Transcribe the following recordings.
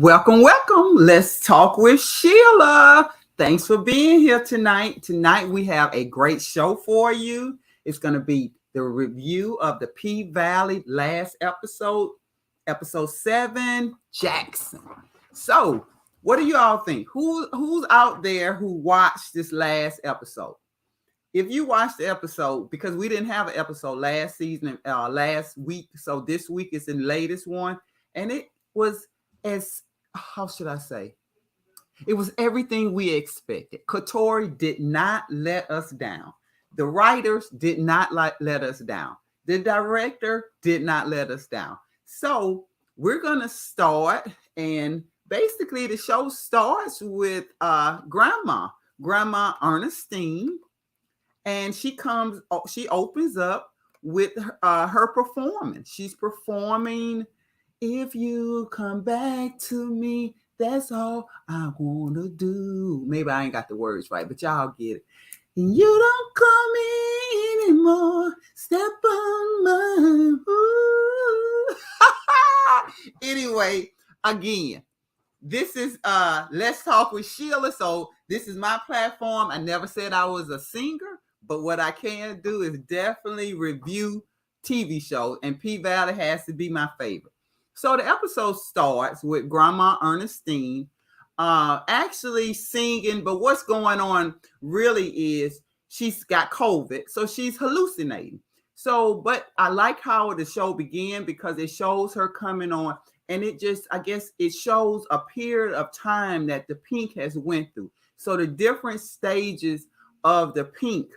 Welcome, welcome. Let's talk with Sheila. Thanks for being here tonight. Tonight we have a great show for you. It's going to be the review of the P Valley last episode, episode 7, Jackson. So, what do you all think? Who's out there who watched this last episode? If you watched the episode, because we didn't have an episode last season, last week, so this week is the latest one, and it was how should I say? It was everything we expected. Katori did not let us down. The writers did not let us down. The director did not let us down. So we're going to start, and basically the show starts with Grandma Ernestine, and she opens up with her performance. She's performing, "If you come back to me, that's all I want to do." Maybe I ain't got the words right, but y'all get it. "And you don't call me anymore. Step on my..." Anyway, again, this is Let's Talk with Sheila. So this is my platform. I never said I was a singer, but what I can do is definitely review TV shows, and P Valley has to be my favorite. So the episode starts with Grandma Ernestine actually singing, but what's going on really is she's got COVID, so she's hallucinating. So, but I like how the show began because it shows her coming on, and I guess it shows a period of time that the Pynk has went through. So the different stages of the Pynk,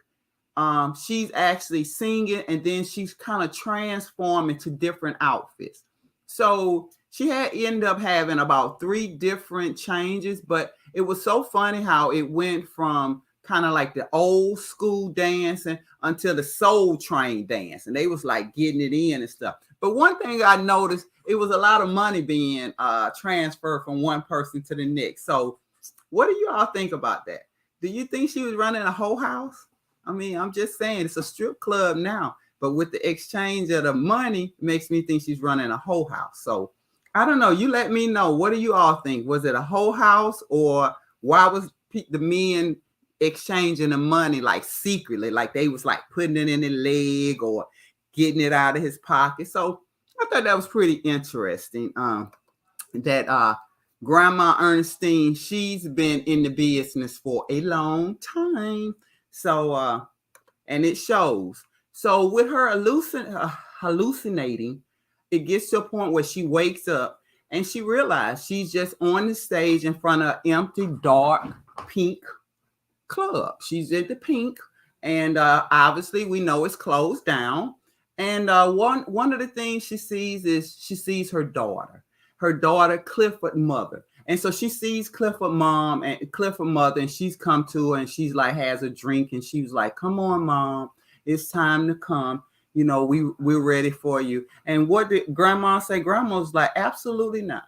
she's actually singing, and then she's kind of transforming to different outfits. So she ended up having about 3 different changes, but it was so funny how it went from kind of like the old school dancing until the Soul Train dance, and they was like getting it in and stuff. But one thing I noticed, it was a lot of money being transferred from one person to the next. So what do you all think about that? Do you think she was running a whole house? I mean, I'm just saying, it's a strip club now, but with the exchange of the money, makes me think she's running a whole house. So I don't know. You let me know. What do you all think? Was it a whole house, or why was the men exchanging the money like secretly, like they was like putting it in their leg or getting it out of his pocket? So I thought that was pretty interesting. That Grandma Ernestine, she's been in the business for a long time. So and it shows. So with her hallucinating, it gets to a point where she wakes up and she realizes she's just on the stage in front of an empty, dark, pink club. She's at the Pynk, and obviously we know it's closed down. And one of the things she sees is she sees her daughter Clifford mother. And so she sees Clifford mom and Clifford mother, and she's come to her, and she's like has a drink, and she was like, "Come on, mom, it's time to come. You know, we're ready for you." And what did Grandma say? Grandma was like, "Absolutely not.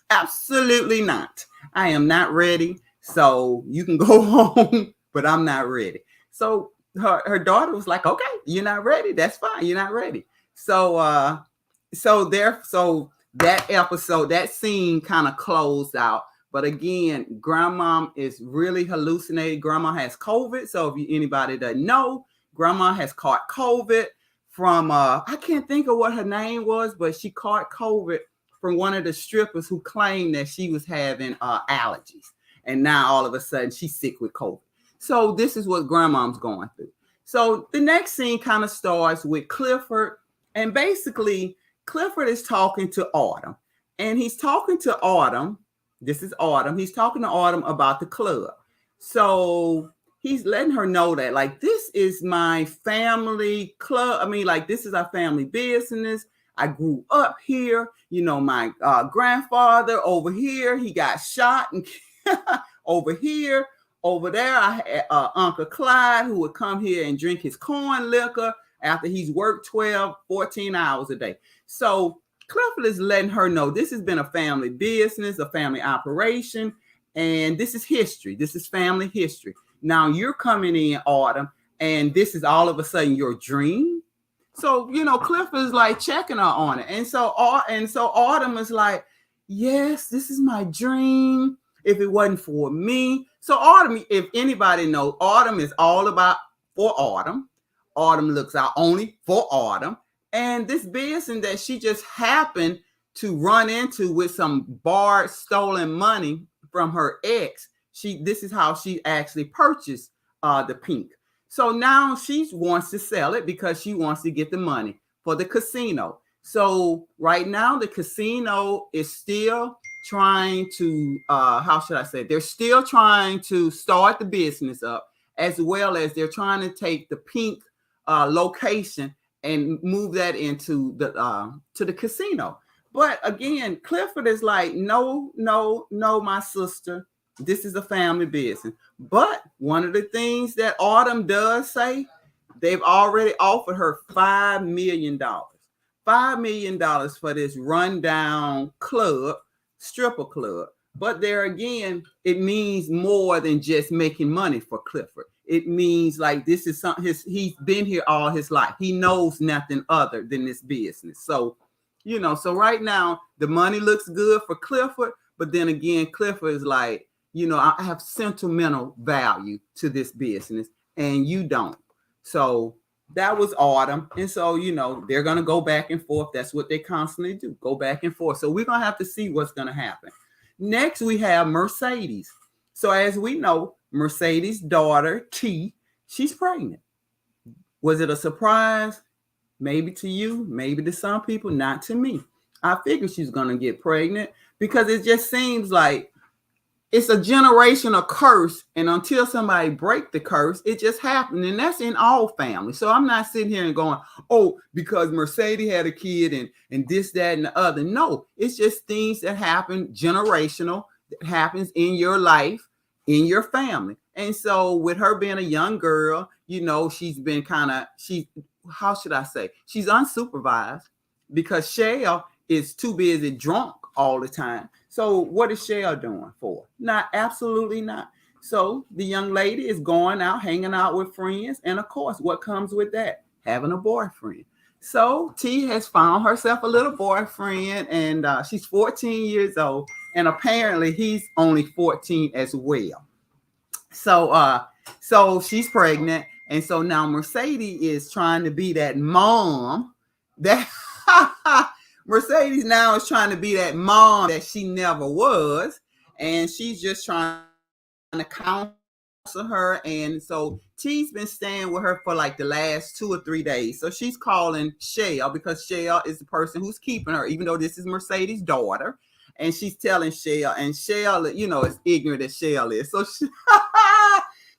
Absolutely not. I am not ready. So you can go home, but I'm not ready." So her daughter was like, "Okay, you're not ready. That's fine. You're not ready." So that episode, that scene kind of closed out. But again, Grandma is really hallucinating. Grandma has COVID. So if anybody doesn't know, Grandma has caught COVID from I can't think of what her name was, but she caught COVID from one of the strippers who claimed that she was having allergies. And now all of a sudden she's sick with COVID. So this is what Grandma's going through. So the next scene kind of starts with Clifford. And basically, Clifford is talking to Autumn. And he's talking to Autumn. This is Autumn. He's talking to Autumn about the club. So he's letting her know that, like, this is my family club. I mean, like, this is our family business. I grew up here. You know, my grandfather over here, he got shot and over here. Over there, I had Uncle Clyde, who would come here and drink his corn liquor after he's worked 12, 14 hours a day. So Clifford is letting her know this has been a family business, a family operation, and this is history. This is family history. Now you're coming in, Autumn, and this is all of a sudden your dream. So, you know, Clifford is like checking her on it. And so Autumn is like, yes, this is my dream. If it wasn't for me. So Autumn, if anybody knows, Autumn is all about for Autumn. Autumn looks out only for Autumn. And this business that she just happened to run into with some borrowed stolen money from her ex, this is how she actually purchased the Pynk. So now she wants to sell it because she wants to get the money for the casino. So right now the casino is still trying to how should I say? They're still trying to start the business up, as well as they're trying to take the Pynk location and move that into the to the casino. But again, Clifford is like, no, no, no, my sister. This is a family business. But one of the things that Autumn does say, they've already offered her $5 million. $5 million for this rundown club, stripper club. But there again, it means more than just making money for Clifford. It means like this is something he's been here all his life. He knows nothing other than this business. So, so right now the money looks good for Clifford, but then again, Clifford is like, I have sentimental value to this business and you don't. So that was Autumn. And so, they're going to go back and forth. That's what they constantly do, go back and forth. So we're going to have to see what's going to happen. Next, we have Mercedes. So as we know, Mercedes' daughter, T, she's pregnant. Was it a surprise? Maybe to you, maybe to some people, not to me. I figured she's going to get pregnant because it just seems like it's a generational curse, and until somebody break the curse, it just happened, and that's in all families. So I'm not sitting here and going, oh, because Mercedes had a kid and this, that, and the other. No, it's just things that happen generational, that happens in your life, in your family. And so with her being a young girl, she's been how should I say? She's unsupervised because Shell is too busy drunk all the time. So what is Shell doing for? Not, absolutely not. So the young lady is going out, hanging out with friends. And of course, what comes with that? Having a boyfriend. So T has found herself a little boyfriend, and she's 14 years old. And apparently he's only 14 as well. So she's pregnant. And so now Mercedes is trying to be that mom that Mercedes now is trying to be that mom that she never was. And she's just trying to counsel her. And so T's been staying with her for like the last 2 or 3 days. So she's calling Shell because Shell is the person who's keeping her, even though this is Mercedes' daughter. And she's telling Shell, and Shell, is ignorant as Shell is.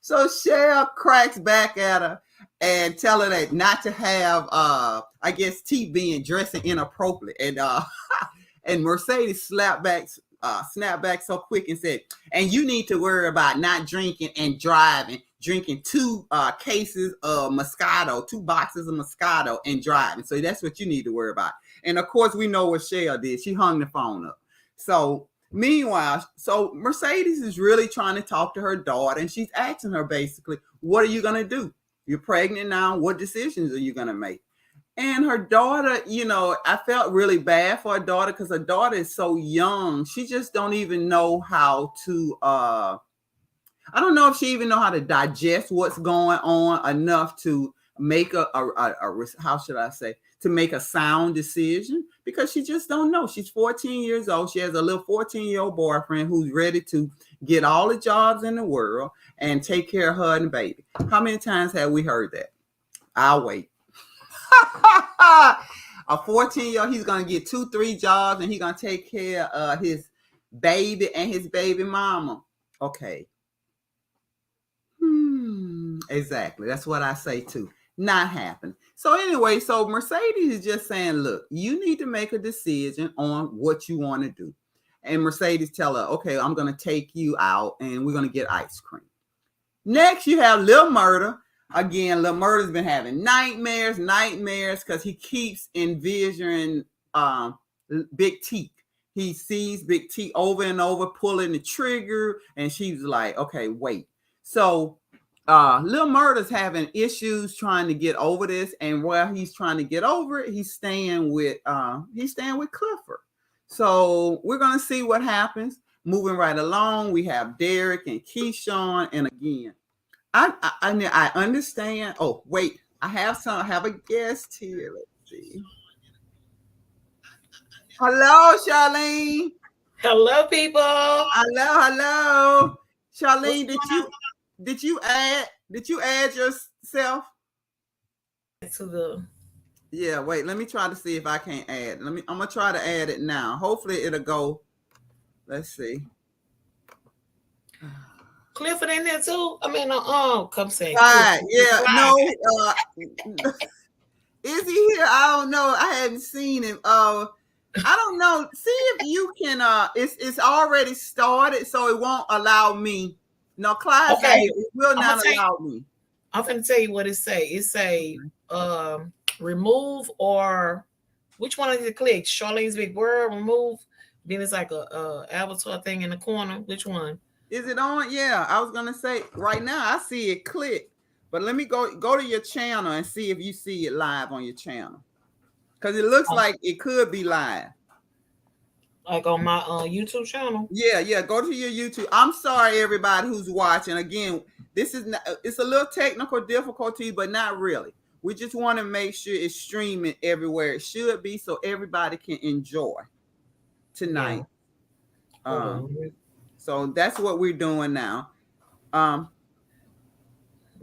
So Shell cracks back at her and tell her that not to have, I guess, T being dressing inappropriate. And Mercedes snapped back so quick and said, and you need to worry about not drinking and driving, drinking 2 cases of Moscato, 2 boxes of Moscato and driving. So that's what you need to worry about. And of course, we know what Shell did. She hung the phone up. So meanwhile, Mercedes is really trying to talk to her daughter, and she's asking her basically, what are you going to do? You're pregnant now. What decisions are you going to make? And her daughter, I felt really bad for her daughter because her daughter is so young. She just don't even know how to, I don't know if she even know how to digest what's going on enough to make a how should I say, to make a sound decision, because she just don't know. She's 14 years old. She has a little 14-year-old boyfriend who's ready to get all the jobs in the world and take care of her and the baby. How many times have we heard that? I'll wait. A 14-year-old, he's going to get 2-3 jobs and he's going to take care of his baby and his baby mama. Okay. Exactly. That's what I say too. Not happen. So anyway, so Mercedes is just saying, look, you need to make a decision on what you want to do. And Mercedes tell her, okay, I'm going to take you out and we're going to get ice cream. Next, you have Lil Murda. Again, Lil Murda's been having nightmares because he keeps envisioning Big T. He sees Big T over and over pulling the trigger, and she's like, okay, wait. So Lil Murda's having issues trying to get over this, and while he's trying to get over it, he's staying with Clifford. So we're gonna see what happens. Moving right along, we have Derek and Keyshawn, and again, I understand. Oh wait, I have a guest here. Let's see. Hello, Charlene. Hello, people. Hello. What's Charlene, going on? did you add yourself? To the Yeah, wait, let me try to see if I can add. I'm gonna try to add it now. Hopefully it'll go. Let's see. Clifford in there too. I mean, come say Right, Clifford. yeah, no, is he here? I don't know. I hadn't seen him. I don't know. See if you can it's already started, so it won't allow me. No, Clyde's not Okay, here. It will I'm gonna not tell you. allow me. I'm gonna tell you what it say. It say remove or which one is it? Click Charlene's big word. Remove. Then it's like a avatar thing in the corner. Which one? Is it on? Yeah, I was gonna say right now I see it click, but let me go to your channel and see if you see it live on your channel, because it looks like it could be live. Like on my YouTube channel. Yeah. Go to your YouTube. I'm sorry, everybody who's watching. Again, this is not, it's a little technical difficulty, but not really. We just want to make sure it's streaming everywhere it should be, so everybody can enjoy tonight. Yeah. So that's what we're doing now. No,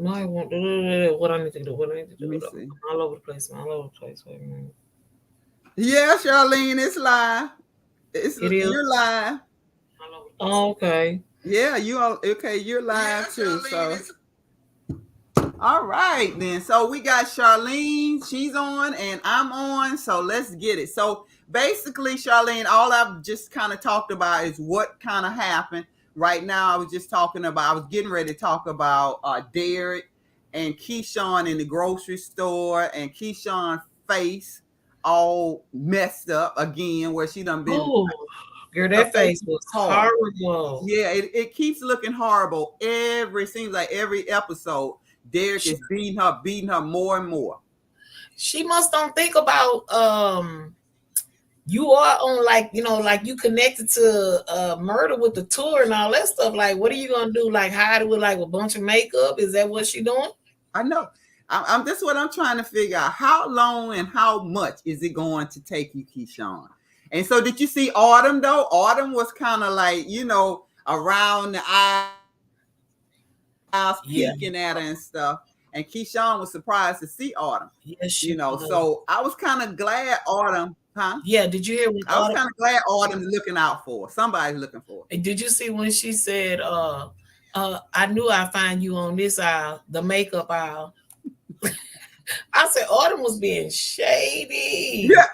I want what I need to do. What I need to do. Let me see. I'm all over the place. I'm all over the place. Wait a minute. Yeah, Charlene, it's live. It is. You're live. Oh, okay. Yeah, you all okay? You're live too. So, all right then. So we got Charlene. She's on, and I'm on. So let's get it. So basically, Charlene, all I've just kind of talked about is what kind of happened. Right now, I was just talking about. I was getting ready to talk about Derek and Keyshawn in the grocery store, and Keyshawn's face all messed up again, where she done been. Ooh, girl, that face was horrible. Yeah, it keeps looking horrible. Seems like every episode, Derek is beating her more and more. She must don't think about you are on like you connected to Murda with the tour and all that stuff. Like, what are you gonna do? Like hide it with like a bunch of makeup? Is that what she doing? I know. I'm that's what I'm trying to figure out. How long and how much is it going to take you, Keyshawn? And so, did you see Autumn though? Autumn was kind of like around the aisles, peeking at her and stuff. And Keyshawn was surprised to see Autumn. Yes, so I was kind of glad Autumn. Huh? Yeah, did you hear? I was kind of glad Autumn's looking out for her. Somebody's looking for her. And did you see when she said, I knew I'd find you on this aisle, the makeup aisle. I said Autumn was being shady. Yeah.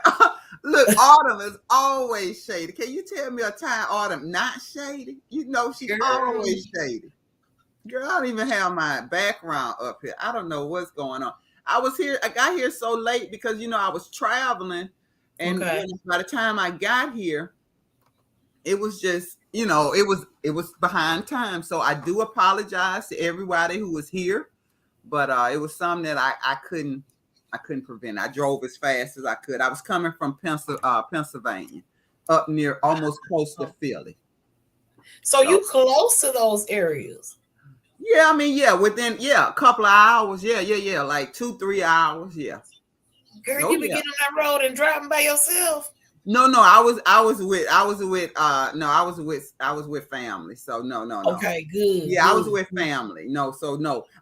Look, Autumn is always shady. Can you tell me a time Autumn not shady? You know she's always shady. Girl, I don't even have my background up here. I don't know what's going on. I got here so late because I was traveling, and by the time I got here, it was just it was behind time. So I do apologize to everybody who was here, but it was something that I couldn't prevent. I drove as fast as I could. I was coming from Pennsylvania, up near almost close to Philly. So you close to those areas? Yeah, I mean, within a couple of hours. Yeah, like 2-3 hours. Yeah. Girl, you be getting on that road and driving by yourself? No, I was with family. So no. Okay, good. Yeah, I was with family. No.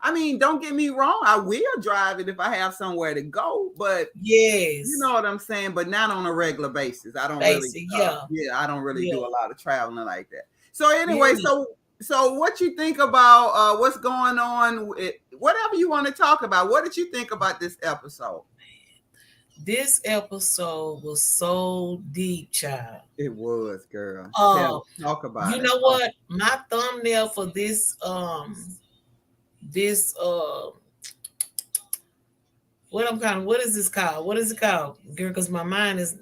I mean, don't get me wrong. I will drive it if I have somewhere to go, but yes, you know what I'm saying. But not on a regular basis. I don't really. I don't really do a lot of traveling like that. So anyway, so what you think about what's going on? Whatever you want to talk about. What did you think about this episode? This episode was so deep, child. It was, girl. Talk about it. You know what? My thumbnail for this what is this called? What is it called, girl? Because my mind is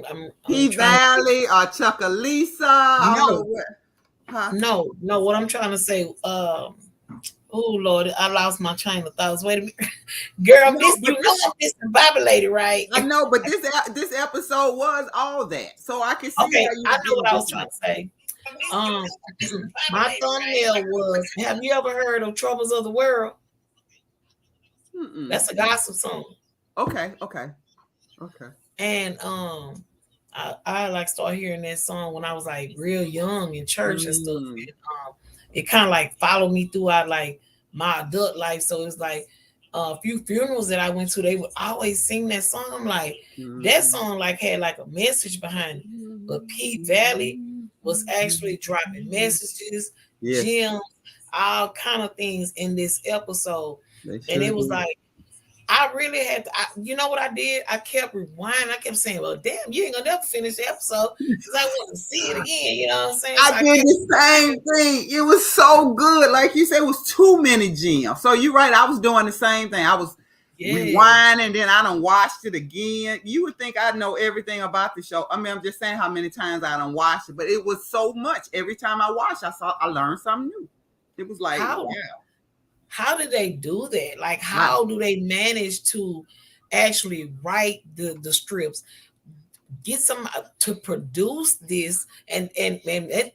I'm P-Valley or Chuckalisa. No. What I'm trying to say, Oh Lord, I lost my train of thoughts. Wait a minute, girl. No, This but you know I'm this Bible lady, right? I know, but this episode was all that, so I can see Okay, how you I were know getting what I was trying different. to say. Um, my thumbnail was, have you ever heard of Troubles of the World? Mm-mm. That's a gospel song. Okay, okay, okay. And I like started hearing that song when I was like real young in church and stuff. Mm, And it kind of like followed me throughout like my adult life. So it's like a few funerals that I went to, they would always sing that song. I'm like, that mm, song like had like a message behind it. But P Valley was actually dropping messages, yes, gems, all kind of things in this episode. they And sure it was do. like I really had to, you know what I did? I kept rewinding. I kept saying, well, damn, you ain't gonna never finish the episode because I want to see it again. You know what I'm saying? I So I did kept, the same thing. It was so good. Like you said, it was too many gems. So you're right. I was doing the same thing. I was yes. rewinding, then I done watched it again. You would think I know everything about the show. I mean, I'm just saying how many times I done watched it, but it was so much. Every time I watched, I learned something new. It was like, How how did they do that? Like, yeah, how do they manage to actually write the scripts? Get some to produce this and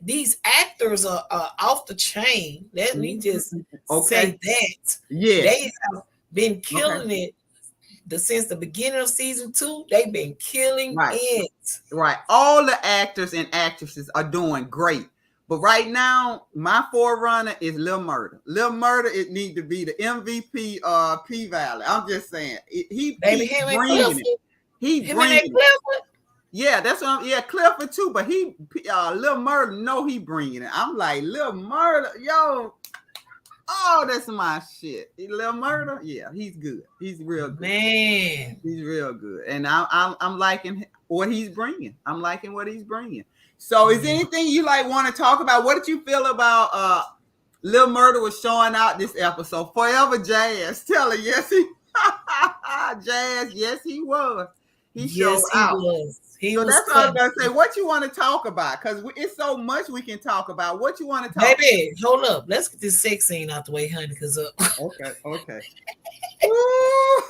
these actors are off the chain. Let me just okay, say that yes, they have been okay, killing it since the beginning of season 2. They've been killing right. it. Right. All the actors and actresses are doing great. But right now, my forerunner is Lil Murda. Lil Murda, it need to be the MVP P Valley. I'm just saying. He Baby, keeps him and bringing Clifford, it. He him and that bringing it. Clifford. Yeah, that's what yeah, Clifford too, but Lil Murda know he bringing it. I'm like, Lil Murda, yo, oh, that's my shit. Lil Murda, yeah, he's good. He's real good. Man. He's real good, and I'm liking what he's bringing. I'm liking what he's bringing. So, is there anything you like want to talk about? What did you feel about Lil Murda was showing out this episode? Forever Jazz, tell her yes he Jazz, yes he was. He showed Yes, he out. was. He So was that's what I was cutting. gonna say. What you want to talk about? Because it's so much we can talk about. What you want to talk? Baby, hold up. Let's get this sex scene out the way, honey, because Okay, okay. Ooh.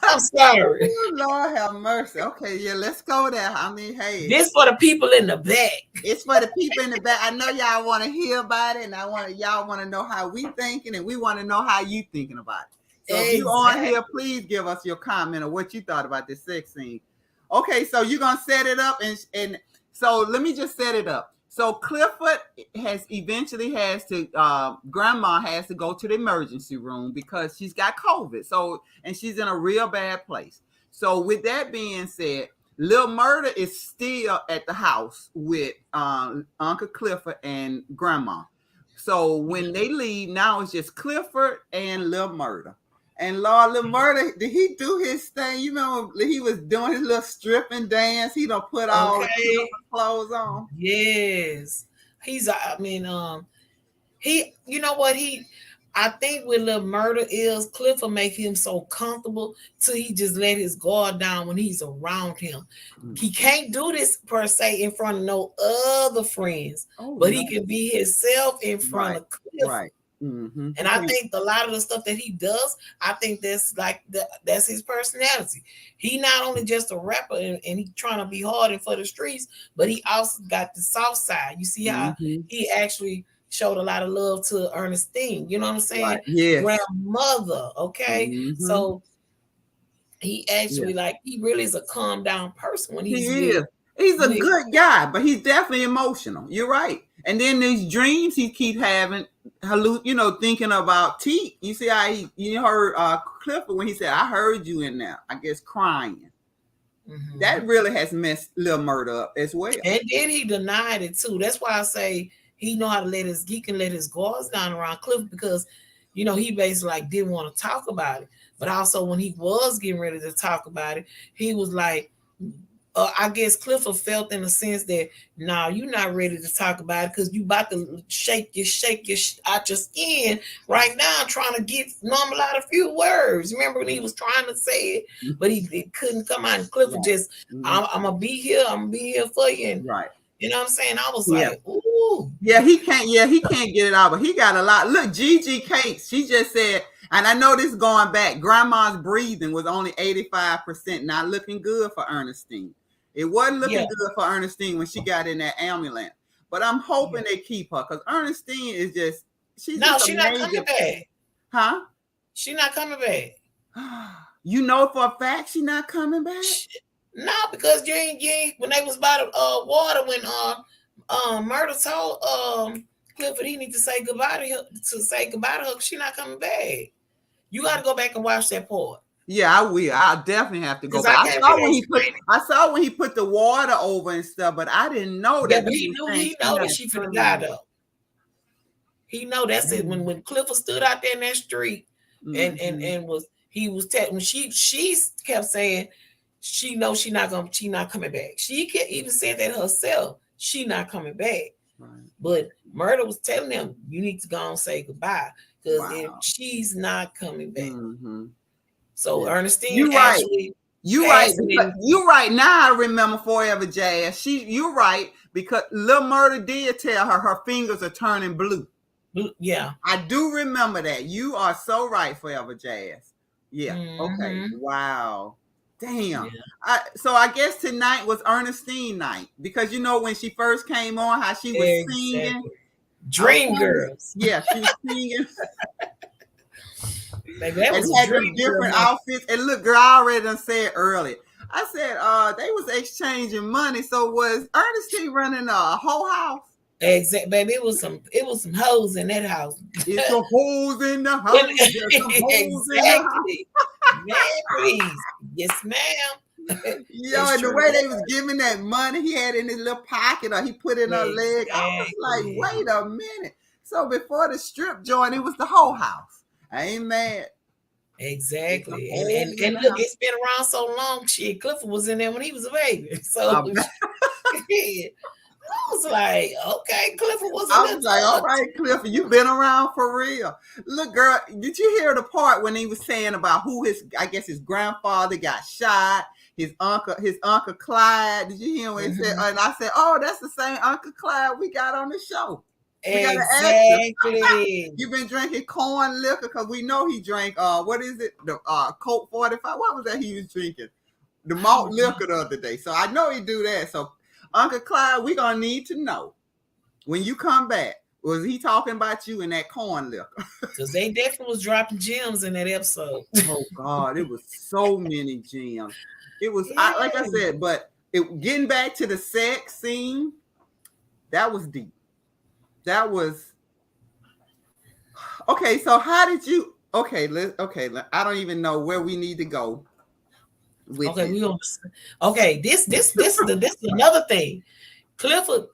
I'm sorry. Ooh, Lord have mercy. Okay, yeah, let's go there. I mean, hey, This for the people in the back. it's for the people in the back. I know y'all want to hear about it, and y'all want to know how we thinking, and we want to know how you thinking about it. So if you on Exactly. here, please give us your comment of what you thought about this sex scene. Okay, so you're gonna set it up, and so let me just set it up. So Clifford has to grandma has to go to the emergency room because she's got COVID. So and she's in a real bad place. So with that being said, Lil Murda is still at the house with Uncle Clifford and Grandma. So when they leave, now it's just Clifford and Lil Murda. And Lord, Lil Murda, did he do his thing? You remember he was doing his little stripping dance. He done put all Okay. clothes on. Yes. I mean, he, you know what, I think with Lil Murda is Clifford make him so comfortable till he just let his guard down when he's around him. He can't do this per se in front of no other friends, but he can be himself in front of Clifford. Right. Mm-hmm. And I think a lot of the stuff that he does, I think that's like that's his personality. He not only just a rapper and he trying to be hard and for the streets, but he also got the soft side. You see how he actually showed a lot of love to Ernestine. You know what I'm saying? Right. Yes. Grandmother. Okay. So he actually he really is a calm down person when he's with. He's a good guy, but he's definitely emotional. You're right. And then these dreams he keep having, thinking about T. You see how you heard Clifford when he said, "I heard you in there," I guess crying. Mm-hmm. That really has messed Lil Murda up as well. And then he denied it too. That's why I say he know how to he can let his guards down around Clifford because, he basically like didn't want to talk about it. But also when he was getting ready to talk about it, he was like, I guess Clifford felt in a sense that you're not ready to talk about it because you about to shake your out your skin right now, trying to get normal out a few words. Remember when he was trying to say it, but he couldn't come out. And Clifford just, I'm gonna be here. I'm gonna be here for you. And right. You know what I'm saying? I was Yeah. like, ooh. Yeah, he can't. Yeah, he can't get it out. But he got a lot. Look, Gigi Cakes. She just said, and I know this going back. Grandma's breathing was only 85%. Not looking good for Ernestine. It wasn't looking Yeah. good for Ernestine when she got in that ambulance. But I'm hoping Yeah. they keep her because Ernestine is just. She's No, just a she not coming major. back. Huh? She not coming back. You know for a fact she not coming back. No, because you ain't when they was by the water when Murda told Clifford he need to say goodbye to her she not coming back. You got to go back and watch that part. Yeah, I will. I'll definitely have to go Because back. I can't be I saw when he put the water over and stuff, but I didn't know yeah, that. but he know that she finna die though. He know that's it. When Clifford stood out there in that street and was when she kept saying she knows she not coming back. She even said that herself. She not coming back. Right. But Murda was telling them, you need to go and say goodbye because she's not coming back. So Ernestine actually. You're right. You're right. Now I remember Forever Jazz. You're right because Lil Murda did tell her fingers are turning blue. Yeah. I do remember that. You are so right, Forever Jazz. Yeah. Okay. Wow. Damn. Yeah. So I guess tonight was Ernestine night because you know when she first came on, how she was singing. Dream Girls. Yeah, she was singing. Baby, that was had different outfits. And look, girl, I already done said earlier. I said they was exchanging money. So was Ernestine running a whole house? Exactly, baby. It was some hoes in that house. It's some hoes in the house. Exactly. Man, please. Yes, ma'am. Yo, and the way they was giving that money, he had in his little pocket or he put in her leg. I was like, wait a minute. So before the strip joint, it was the whole house. I ain't mad. Exactly. And look, it's been around so long. Shit, Clifford was in there when he was a baby. So I was like, okay, Clifford was I was like, all right, Clifford, you been around for real. Look, girl, did you hear the part when he was saying about who his grandfather got shot? His uncle Clyde. Did you hear when he said? And I said, oh, that's the same Uncle Clyde we got on the show. Exactly. You've been drinking corn liquor because we know he drank what is it? The Coke 45. What was that he was drinking? The malt liquor the other day. So I know he do that. So Uncle Clyde, we gonna need to know when you come back. Was he talking about you in that corn liquor? Because they definitely was dropping gems in that episode. Oh God, it was so many gems. It was like I said, but getting back to the sex scene, that was deep. That was okay. So how did you? Okay, I don't even know where we need to go. Okay, this is another thing. Clifford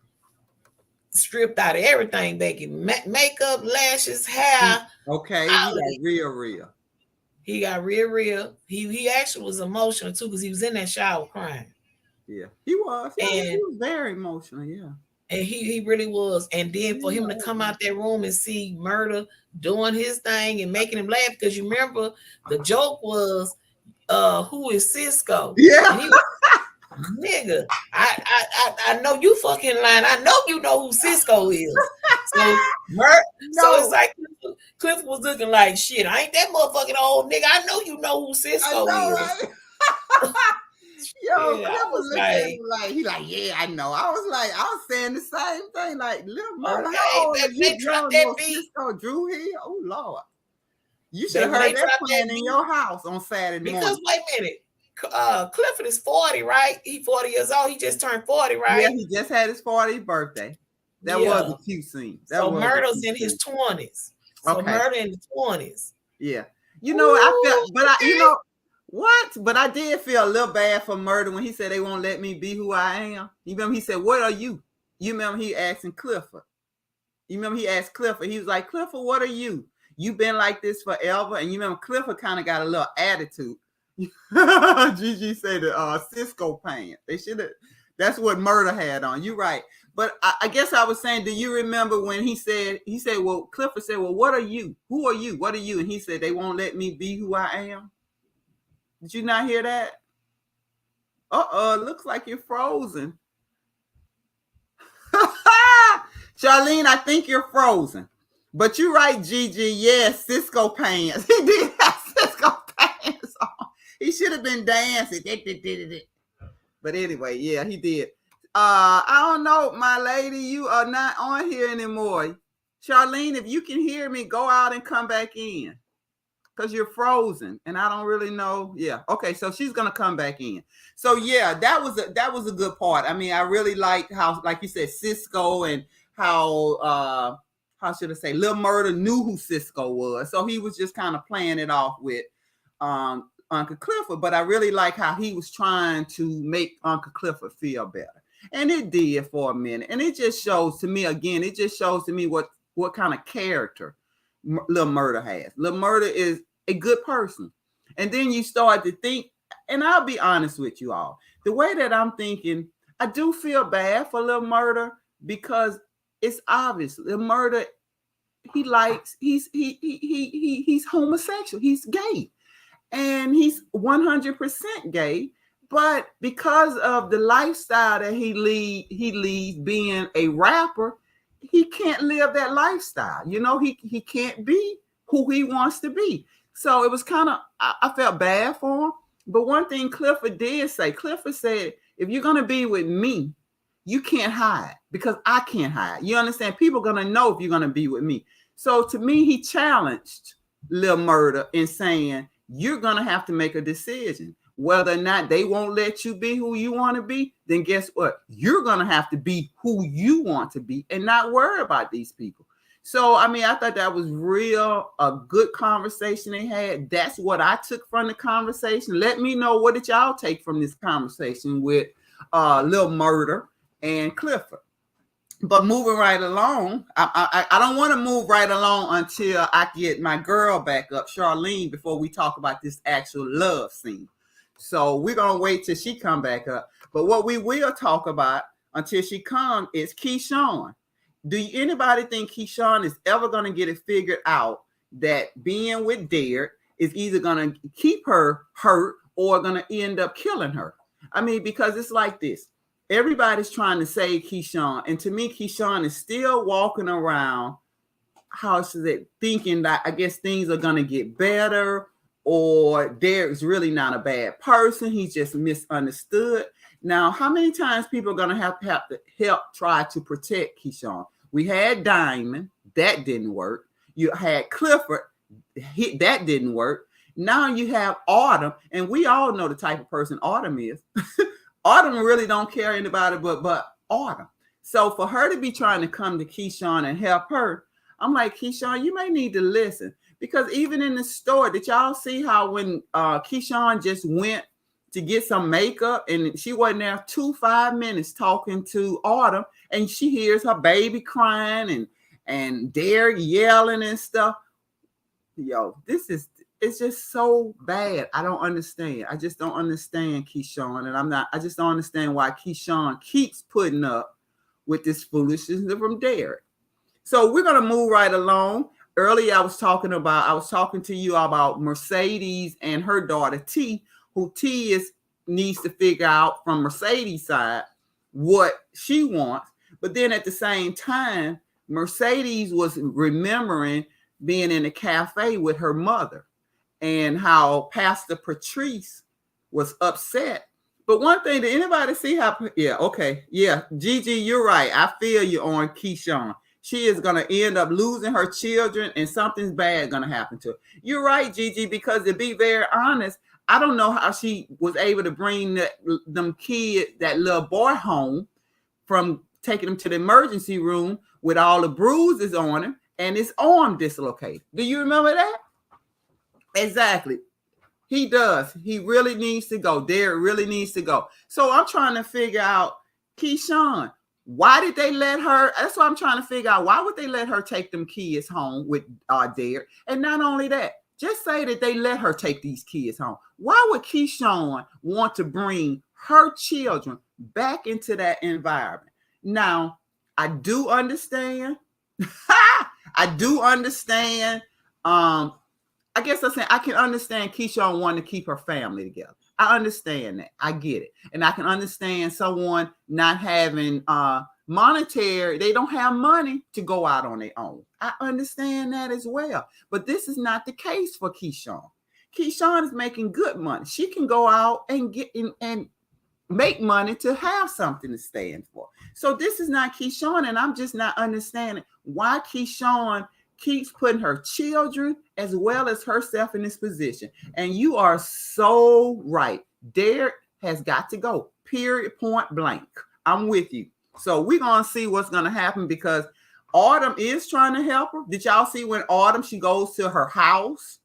stripped out of everything, baby. Makeup, lashes, hair. Okay, he got real. He got real. He actually was emotional too because he was in that shower crying. Yeah, he was. And he was very emotional. Yeah. And he really was. And then for him to come out that room and see Murda doing his thing and making him laugh, because you remember the joke was, who is Cisco? Yeah. Nigga, I know you fucking lying. I know you know who Cisco is. So so it's like Cliff was looking like shit. I ain't that motherfucking old nigga. I know you know who Cisco is. Right? Yo, Cliff was looking at me like he like, yeah, I know. I was saying the same thing. Like, little Murda, how old are you? They dropped that beat. Cisco Drew here. Oh Lord, you should have heard that playing in your house on Saturday morning. Because wait a minute. Clifford is 40, right? He 40 years old. He just turned 40, right? Yeah, he just had his 40th birthday. That was a cute scene. So Murda's in his 20s. So Murda in the 20s. Yeah. You know, I felt, but you know what? But I did feel a little bad for Murda when he said they won't let me be who I am. You remember he said, "What are you?" You remember he asking Clifford. You remember he asked Clifford. He was like, "Clifford, what are you? You've been like this forever." And you remember Clifford kind of got a little attitude. Gigi said the Cisco pants. They should have. That's what Murda had on. You're right. But I guess I was saying, do you remember when he said, well, Clifford said, well, what are you? Who are you? What are you? And he said, they won't let me be who I am. Did you not hear that? Looks like you're frozen. Charlene, I think you're frozen. But you're right, Gigi. Yes, Cisco pants. He did have Cisco pants on. He should have been dancing. But anyway, yeah, he did. I don't know, my lady, you are not on here anymore. Charlene, if you can hear me, go out and come back in. Because you're frozen and I don't really know. Yeah. Okay. So she's gonna come back in. So yeah, that was a good part. I mean, I really liked how, like you said, Cisco, and how should I say, Lil Murda knew who Cisco was. So he was just kind of playing it off with Uncle Clifford. But I really like how he was trying to make Uncle Clifford feel better. And it did for a minute. And it just shows to me, again, it just shows to me what kind of character Lil Murda has. Lil Murda is a good person. And then you start to think, and I'll be honest with you all, the way that I'm thinking, I do feel bad for Lil Murda because it's obvious. Lil Murda, he's homosexual. He's gay. And he's 100% gay. But because of the lifestyle that he leads being a rapper, he can't live that lifestyle. You know, he can't be who he wants to be. So it was kind of, I felt bad for him. But one thing Clifford did say, Clifford said, if you're going to be with me, you can't hide because I can't hide. You understand? People are going to know if you're going to be with me. So to me, he challenged Lil Murda in saying, you're going to have to make a decision. Whether or not they won't let you be who you want to be, then guess what? You're going to have to be who you want to be and not worry about these people. So, I mean, I thought that was a good conversation they had. That's what I took from the conversation. Let me know, what did y'all take from this conversation with Lil Murda and Clifford? But moving right along, I don't want to move right along until I get my girl back up, Charlene, before we talk about this actual love scene. So we're going to wait till she come back up. But what we will talk about until she comes is Keyshawn. Do anybody think Keyshawn is ever going to get it figured out that being with Derek is either going to keep her hurt or going to end up killing her? I mean, because it's like this. Everybody's trying to save Keyshawn. And to me, Keyshawn is still walking around, how should it, thinking that I guess things are going to get better, or Derek's really not a bad person. He's just misunderstood. Now, how many times people are going to have to help try to protect Keyshawn? We had Diamond. That didn't work. You had Clifford. That didn't work. Now you have Autumn. And we all know the type of person Autumn is. Autumn really don't care anybody but Autumn. So for her to be trying to come to Keyshawn and help her, I'm like, Keyshawn, you may need to listen. Because even in the store, did y'all see how when Keyshawn just went to get some makeup and she wasn't there 5 minutes talking to Autumn, and she hears her baby crying and Derek yelling and stuff. Yo, it's just so bad. I don't understand. I just don't understand Keyshawn. And I just don't understand why Keyshawn keeps putting up with this foolishness from Derek. So we're going to move right along. Earlier, I was talking to you about Mercedes and her daughter T, who T needs to figure out from Mercedes' side what she wants. But then at the same time, Mercedes was remembering being in a cafe with her mother and how Pastor Patrice was upset. But one thing, did anybody see how? Yeah, okay. Yeah, Gigi, you're right. I feel you on Keyshawn. She is going to end up losing her children and something's bad going to happen to her. You're right, Gigi, because to be very honest, I don't know how she was able to bring them kids, that little boy home from taking him to the emergency room with all the bruises on him and his arm dislocated. Do you remember that? Exactly. He does. He really needs to go. Derek really needs to go. So I'm trying to figure out, Keyshawn, why did they let her? That's what I'm trying to figure out. Why would they let her take them kids home with Derek? And not only that, just say that they let her take these kids home. Why would Keyshawn want to bring her children back into that environment? Now, I do understand. I do understand. I guess I'm saying I can understand Keyshawn wanting to keep her family together. I understand that. I get it. And I can understand someone not having monetary, they don't have money to go out on their own. I understand that as well. But this is not the case for Keyshawn. Keyshawn is making good money. She can go out and get in and make money to have something to stand for. So this is not Keyshawn, and I'm just not understanding why Keyshawn keeps putting her children as well as herself in this position. And you are so right. Derek has got to go. Period. Point blank. I'm with you. So we're gonna see what's gonna happen because Autumn is trying to help her. Did y'all see when Autumn she goes to her house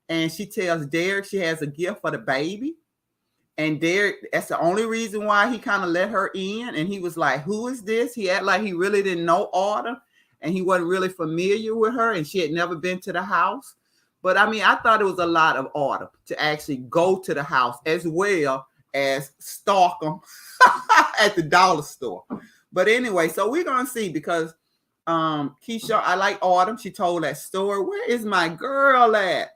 and she tells Derek she has a gift for the baby? And Derek, that's the only reason why he kind of let her in. And he was like, who is this? He acted like he really didn't know Autumn and he wasn't really familiar with her and she had never been to the house. But I mean, I thought it was a lot of Autumn to actually go to the house as well as stalk them at the dollar store. But anyway, so we're going to see because Keisha, I like Autumn. She told that story. Where is my girl at?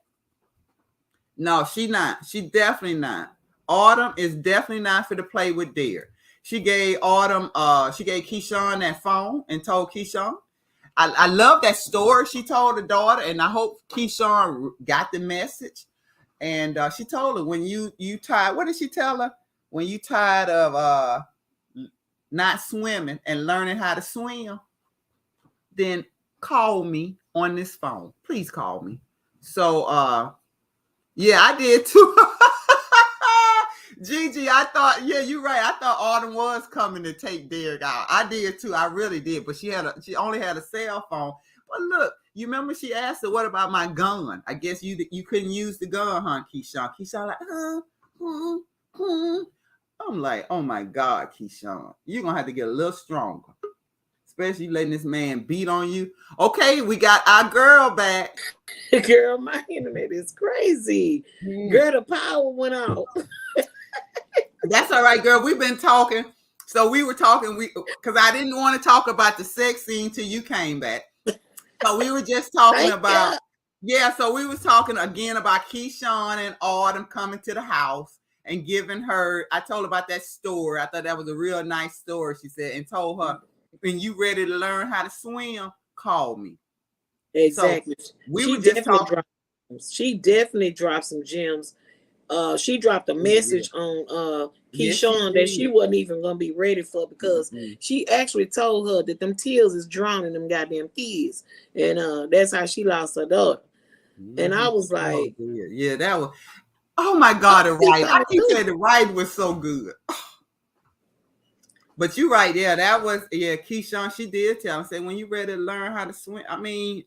No, she not. She definitely not. Autumn is definitely not for to play with Derek. She gave Autumn, she gave Keyshawn that phone and told Keyshawn. I love that story she told her daughter, and I hope Keyshawn got the message. And she told her when you tired, what did she tell her? When you tired of not swimming and learning how to swim, then call me on this phone. Please call me. So yeah, I did too. Gigi, I thought, yeah, you're right. I thought Autumn was coming to take Derek out. I did too. I really did. But she only had a cell phone. But look, you remember she asked her, what about my gun? I guess you couldn't use the gun, huh, Keyshawn? Keyshawn like, I'm like, oh my God, Keyshawn, you're gonna have to get a little stronger. Especially letting this man beat on you. Okay, we got our girl back. Girl, my internet is crazy. Girl, the power went out. That's all right, girl. We've been talking. So we were talking, because I didn't want to talk about the sex scene till you came back. So we were just talking about, yeah, so we was talking again about Keyshawn and Autumn coming to the house and giving her, I told her about that story. I thought that was a real nice story, she said, and told her, when you ready to learn how to swim, call me. Exactly. So we were just talking. She definitely dropped some gems. She dropped a message on Keyshawn that she wasn't even gonna be ready for because she actually told her that them tears is drowning them goddamn kids, and that's how she lost her daughter. And I was like, yeah, that was. Oh my God, the writing! I keep saying the writing was so good. But you're right, yeah, that was Keyshawn. She did tell him, say when you ready to learn how to swim. I mean,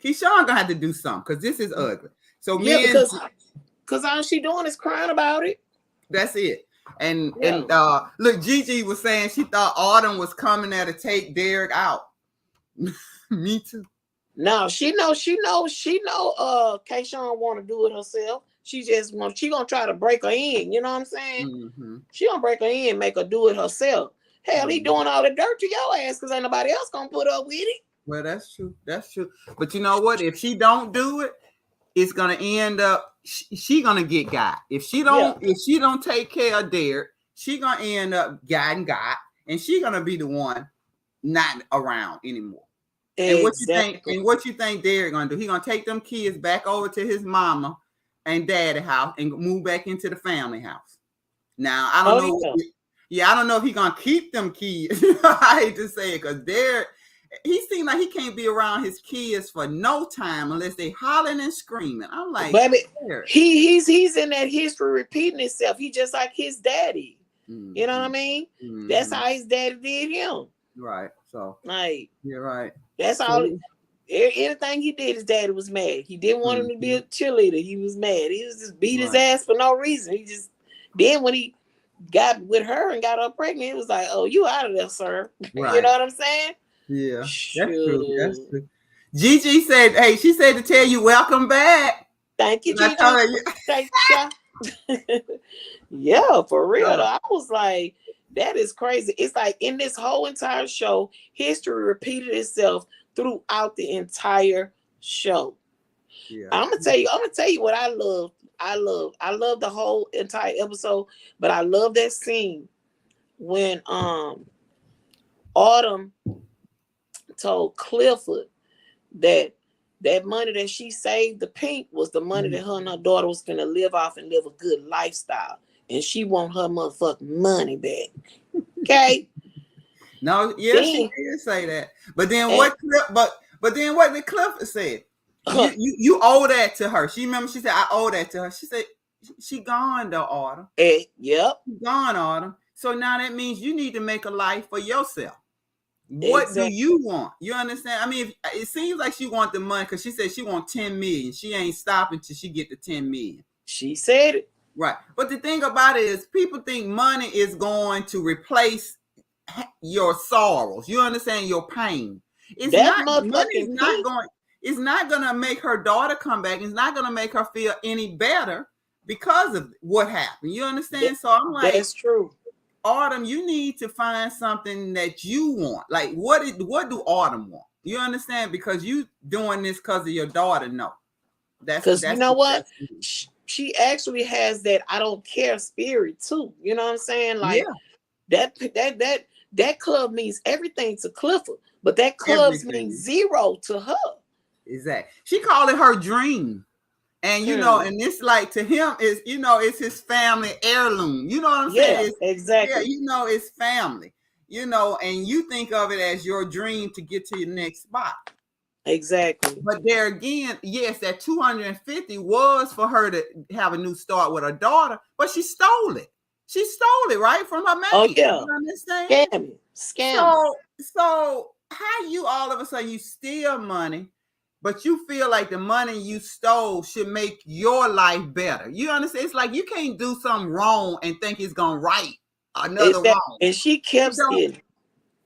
Keyshawn gonna have to do something because this is ugly. So because all she doing is crying about it. That's it. And look, Gigi was saying she thought Autumn was coming there to take Derek out. Me too. No, she know Keyshawn want to do it herself. She gonna try to break her in, you know what I'm saying? Mm-hmm. She gonna break her in, make her do it herself. Hell, he doing all the dirt to your ass because ain't nobody else gonna put up with it. Well, that's true. That's true. But you know what? If she don't do it, it's gonna end up she gonna get got. If she don't take care of Derek, she gonna end up got, and she gonna be the one not around anymore. Exactly. And what you think Derek gonna do? He gonna take them kids back over to his mama and daddy house and move back into the family house. Now I don't know. I don't know if he gonna keep them kids. I hate to say it because Derek. He seems like he can't be around his kids for no time unless they hollering and screaming. I'm like, baby, he's in that history repeating itself. He just like his daddy. Mm-hmm. You know what I mean? Mm-hmm. That's how his daddy did him. Right. So like, you're right. That's all. Anything he did, his daddy was mad. He didn't want him to be a cheerleader. He was mad. He was just beat his ass for no reason. Then when he got with her and got her pregnant, it was like, oh, you out of there, sir. Right. You know what I'm saying? Yeah, that's true. That's true. Gigi said, "Hey, she said to tell you, welcome back." Thank you, Gigi. Thank you. Yeah, for real. I was like, that is crazy. It's like in this whole entire show, history repeated itself throughout the entire show. Yeah. I'm gonna tell you what I love. I love the whole entire episode, but I love that scene when Autumn told Clifford that that money that she saved the Pynk was the money that her and her daughter was gonna live off and live a good lifestyle, and she want her motherfucking money back. Okay. No, yeah, she Then, did say that. But then and, but then what did Clifford said? You owe that to her. She remember she said I owe that to her. She said she gone though, Autumn. yep. She gone, Autumn. So now that means you need to make a life for yourself. What do Exactly. you want? You understand? I mean, it seems like she want the money because she said she want 10 million. She ain't stopping till she get the 10 million. She said it. Right. But the thing about it is people think money is going to replace your sorrows. You understand? Your pain. It's That not, money is motherfucking not Pynk. going, it's not going to make her daughter come back. It's not going to make her feel any better because of what happened. You understand? So I'm like, That's true. Autumn, you need to find something that you want. Like, what do Autumn want? You understand? Because you doing this because of your daughter. No, Because you know what? She actually has that I don't care spirit too. You know what I'm saying? Like that club means everything to Clifford, but that club means zero to her. Exactly. She called it her dream. And and it's like to him is it's his family heirloom. You know what I'm saying? It's, exactly. Yeah, it's family. And you think of it as your dream to get to your next spot. Exactly. But there again, yes, that 250 was for her to have a new start with her daughter, but she stole it. She stole it right from her man. Oh yeah. You understand? Scam. So how you all of a sudden you steal money? But you feel like the money you stole should make your life better. You understand? It's like you can't do something wrong and think it's gonna right another wrong. And she kept stealing.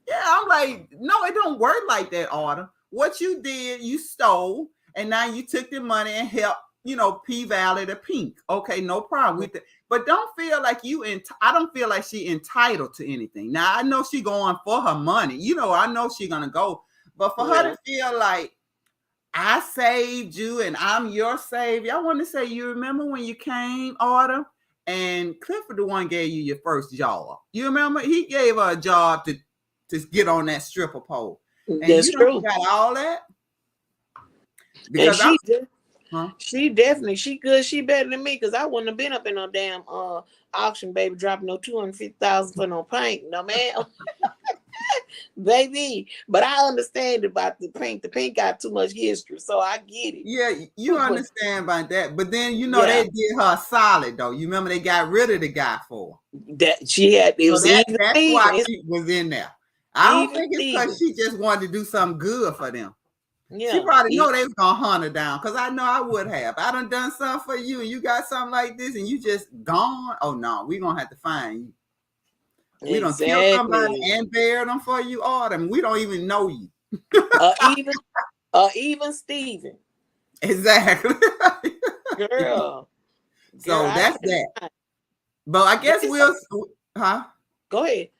Yeah, I'm like, no, it don't work like that, Autumn. What you did, you stole, and now you took the money and helped, P Valley to Pynk. Okay, no problem with it. But don't feel like I don't feel like she entitled to anything. Now I know she going for her money. I know she gonna go, but for her to feel like I saved you and I'm your savior. I want to say, you remember when you came, Autumn, and Clifford the one gave you your first job. You remember? He gave her a job to get on that stripper pole. And That's true. Got all that? Because she definitely, she good, she better than me, because I wouldn't have been up in no damn auction, baby, dropping no 250,000 for no paint. No, man. Baby, but I understand about the Pynk. The Pynk got too much history, so I get it. Yeah, you understand about that. But then they did her solid though. You remember they got rid of the guy for that she had. It was that's why she was in there. I don't think it's because she just wanted to do something good for them. Yeah, she probably know they was gonna hunt her down, because I know I would have. I done something for you, and you got something like this, and you just gone. Oh no, we gonna have to find you. We don't kill somebody and bear them for you, Autumn. We don't even know you. Even Steven. Exactly. Girl. So that's that. But I guess huh? Go ahead.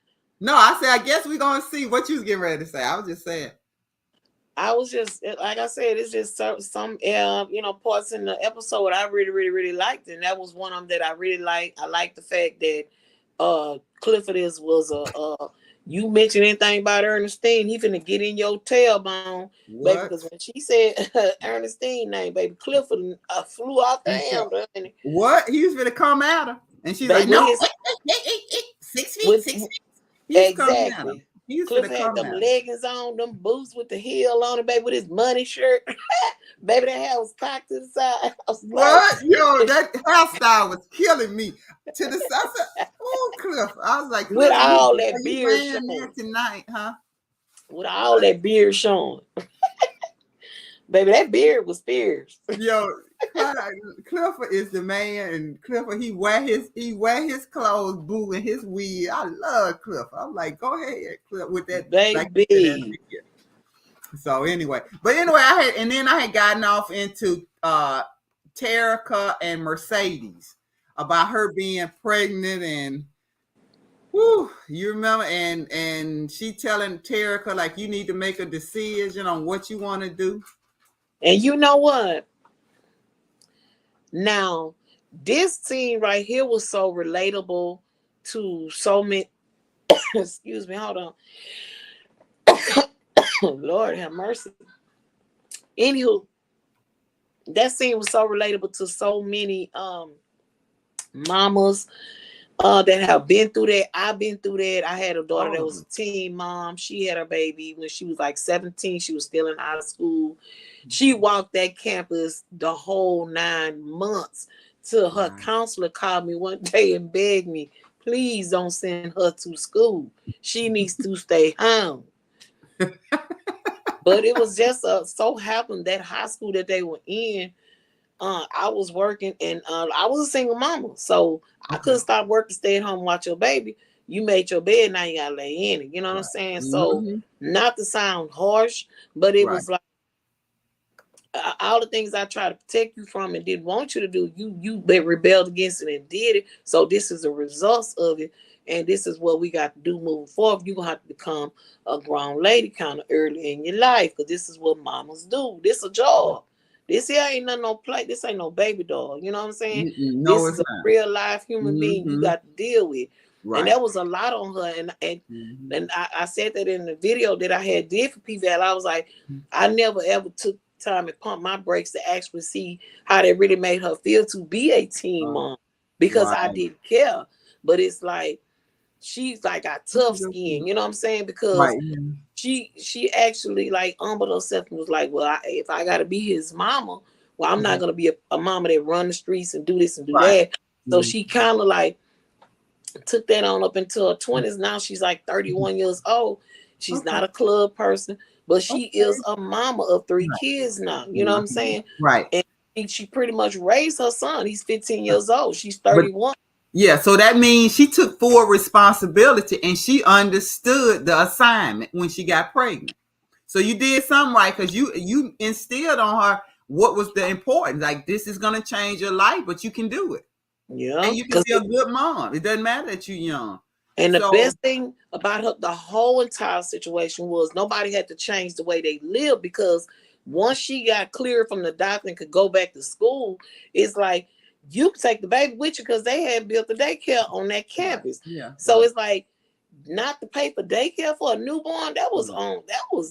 No, I said I guess we're gonna see what you was getting ready to say. I was just saying. I was just, like I said, it's just some parts in the episode I really, really, really liked, and that was one of them that I really liked. I like the fact that Clifford was you mention anything about Ernestine, he finna get in your tailbone, baby. Because when she said Ernestine name, baby, Clifford flew off the hand. What? He was finna come at her, and she's baby, like, "No, 6 feet, 6 feet." Exactly. Clifford had them leggings on, them boots with the heel on it, baby, with his money shirt. Baby, that hair was cocked to the side. What? Yo, that hairstyle was killing me. To the side. Oh, Cliff. I was like, with all that beard showing tonight, huh? With all that beard showing. Baby, that beard was fierce. Yo, Clifford is the man, and Clifford, he wear his clothes, boo, and his wig. I love Clifford. I'm like, go ahead, Clifford, with that baby. So anyway, I had gotten off into Terica and Mercedes about her being pregnant, and you remember, and she telling Terica, like, you need to make a decision on what you want to do. And you know what? Now, this scene right here was so relatable to so many. Excuse me, hold on. Lord have mercy. Anywho, that scene was so relatable to so many mamas that have been through that. I've been through that. I had a daughter that was a teen mom. She had her baby when she was like 17. She was still in high school. She walked that campus the whole 9 months till her counselor called me one day and begged me, please don't send her to school. She needs to stay home. But it was just so happened that high school that they were in, I was working and I was a single mama. So I couldn't stop work to stay at home and watch your baby. You made your bed, now you gotta lay in it. You know what I'm saying? So not to sound harsh, but it was like all the things I tried to protect you from and didn't want you to do, you rebelled against it and did it. So this is a result of it. And this is what we got to do moving forward. You're going to have to become a grown lady kind of early in your life, because this is what mamas do. This a job. This here ain't no play. This ain't no baby doll. You know what I'm saying? No, this is a real life human being you got to deal with. Right. And that was a lot on her. And I said that in the video that I had did for PVAL. I was like, I never ever took time and pump my brakes to actually see how that really made her feel to be a teen mom, because I didn't care. But it's like, she's like got tough skin, you know what I'm saying? Because she actually like humbled herself and was like, well, if I gotta be his mama, well, I'm not gonna be a mama that run the streets and do this and do that. So she kind of like took that on up into her 20s. Now she's like 31 years old. She's not a club person, but she is a mama of 3 kids now. You know what I'm saying? Right. And she pretty much raised her son. He's 15 years old. She's 31. Yeah, so that means she took full responsibility and she understood the assignment when she got pregnant. So you did something right, because you instilled on her what was the importance. Like, this is going to change your life, but you can do it. Yeah. And you can be a good mom. It doesn't matter that you're young. And the best thing about her, the whole entire situation, was nobody had to change the way they lived, because once she got cleared from the doctor and could go back to school, it's like, you can take the baby with you, because they had built the daycare on that campus. Yeah. So it's like, not to pay for daycare for a newborn, that was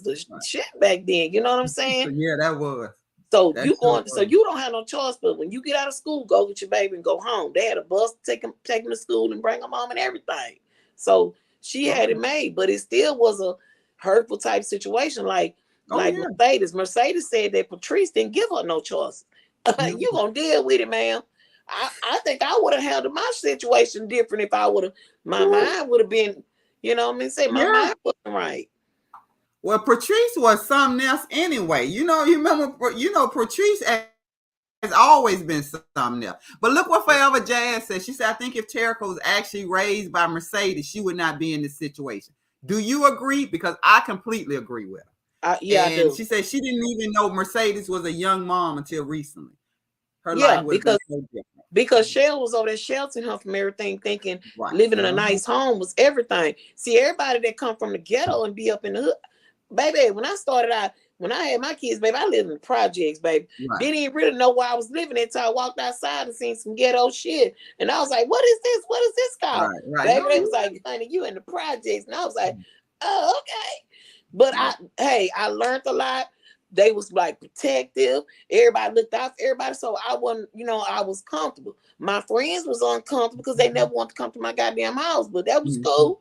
the shit back then. You know what I'm saying? Yeah, that was. So you don't have no choice, but when you get out of school, go get your baby and go home. They had a bus to take them to school and bring them home and everything. So she had it made, but it still was a hurtful type situation. Mercedes said that Patrice didn't give her no choice. You gonna deal with it, ma'am. I think I would have handled my situation different if I would have. My mind would have been, you know what I mean? Say my mind wasn't right. Well, Patrice was something else anyway. You remember, Patrice has always been something else. But look what Forever Jazz said. She said, I think if Terica was actually raised by Mercedes, she would not be in this situation. Do you agree? Because I completely agree with her. I do. She said she didn't even know Mercedes was a young mom until recently. Her life would have been so different. Because Shell was over there sheltering her from everything, thinking living in a nice home was everything. See, everybody that come from the ghetto and be up in the hood, baby, when I started out, when I had my kids, baby, I lived in the projects, baby. Didn't even really know where I was living until I walked outside and seen some ghetto shit. And I was like, what is this? What is this called? Baby, they was like, honey, you in the projects. And I was like, oh, okay. But I learned a lot. They was like protective. Everybody looked out for everybody. So I wasn't, I was comfortable. My friends was uncomfortable because they never wanted to come to my goddamn house, but that was cool.